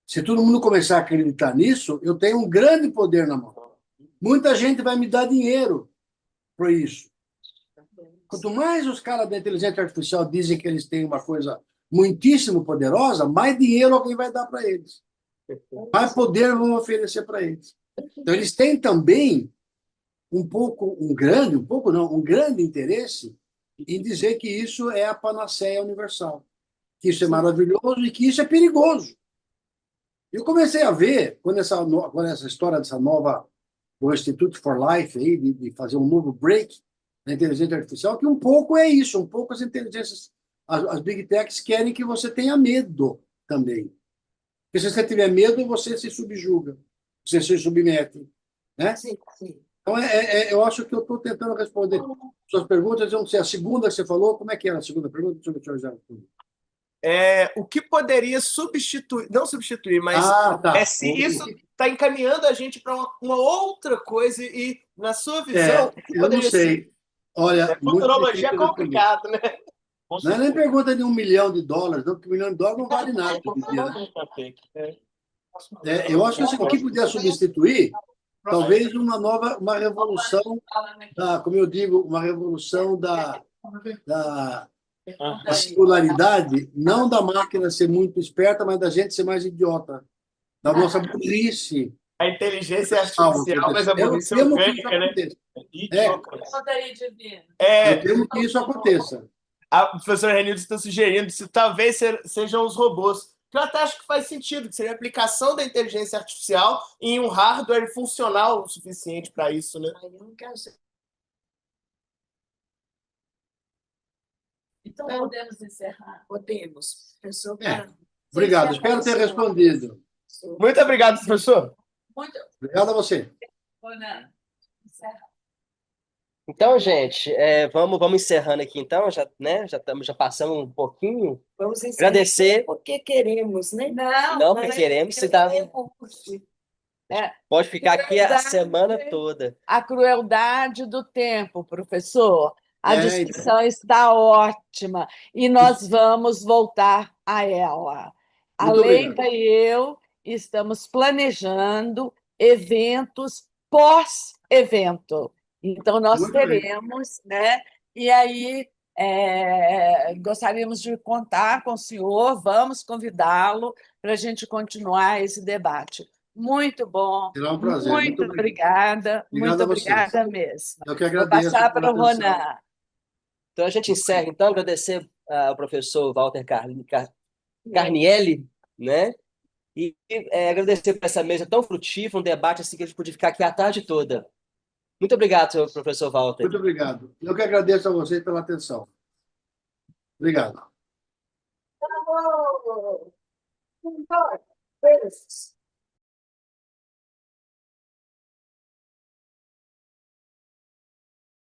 se todo mundo começar a acreditar nisso, eu tenho um grande poder na mão. Muita gente vai me dar dinheiro por isso. Quanto mais os caras da inteligência artificial dizem que eles têm uma coisa muitíssimo poderosa, mais dinheiro alguém vai dar para eles. Mais poder vão oferecer para eles. Então, eles têm também um grande interesse em dizer que isso é a panaceia universal, que isso é maravilhoso e que isso é perigoso. Eu comecei a ver, quando essa história do Institute for Life, aí, de fazer um novo break na inteligência artificial, que um pouco é isso, um pouco as big techs querem que você tenha medo também. Porque se você tiver medo, você se subjuga, você se submete. Né? Sim, sim. Então, eu acho que eu estou tentando responder suas perguntas. Eu não sei, a segunda que você falou, como é que era a segunda pergunta? Deixa eu ver se eu já... O que poderia substituir, não substituir, mas tá. se isso está encaminhando a gente para uma outra coisa e, na sua visão, o que eu não poderia sei. ser? Olha, Futurologia é complicado, né? Não é nem pergunta de $1 milhão, não, porque $1 milhão não vale nada. Eu acho que o que podia substituir, talvez uma revolução, como eu digo, uma revolução da singularidade, não da máquina ser muito esperta, mas da gente ser mais idiota, da nossa burrice. A inteligência artificial, mas a burrice orgânica, né? Eu temo que isso aconteça. A professora Renilde está sugerindo se talvez sejam os robôs. Eu até acho que faz sentido, que seria a aplicação da inteligência artificial em um hardware funcional o suficiente para isso, né? Eu não quero ser. Então, podemos encerrar. Podemos. Professor, Obrigado, espero ter respondido. Muito obrigado, professor. Obrigado a você. Ronan, encerra. Então, gente, vamos encerrando aqui, então, já passamos um pouquinho. Vamos encerrar. Agradecer. Porque queremos, né? Não, porque queremos. Pode ficar aqui a semana toda. A crueldade do tempo, professor. A discussão está ótima e nós vamos voltar a ela. A Leiva e eu estamos planejando eventos pós-evento. Então, nós teremos, né? E aí, gostaríamos de contar com o senhor, vamos convidá-lo para a gente continuar esse debate. Muito bom. Será um prazer. Muito obrigada. Muito obrigada mesmo. Eu que agradeço. Vou passar para o Ronan. Então, a gente encerra, então, agradecer ao professor Walter Carnielli, né? E agradecer por essa mesa tão frutífera, um debate assim que a gente podia ficar aqui a tarde toda. Muito obrigado, senhor professor Walter. Muito obrigado. Eu que agradeço a vocês pela atenção. Obrigado. Bravo! Um, dois, três.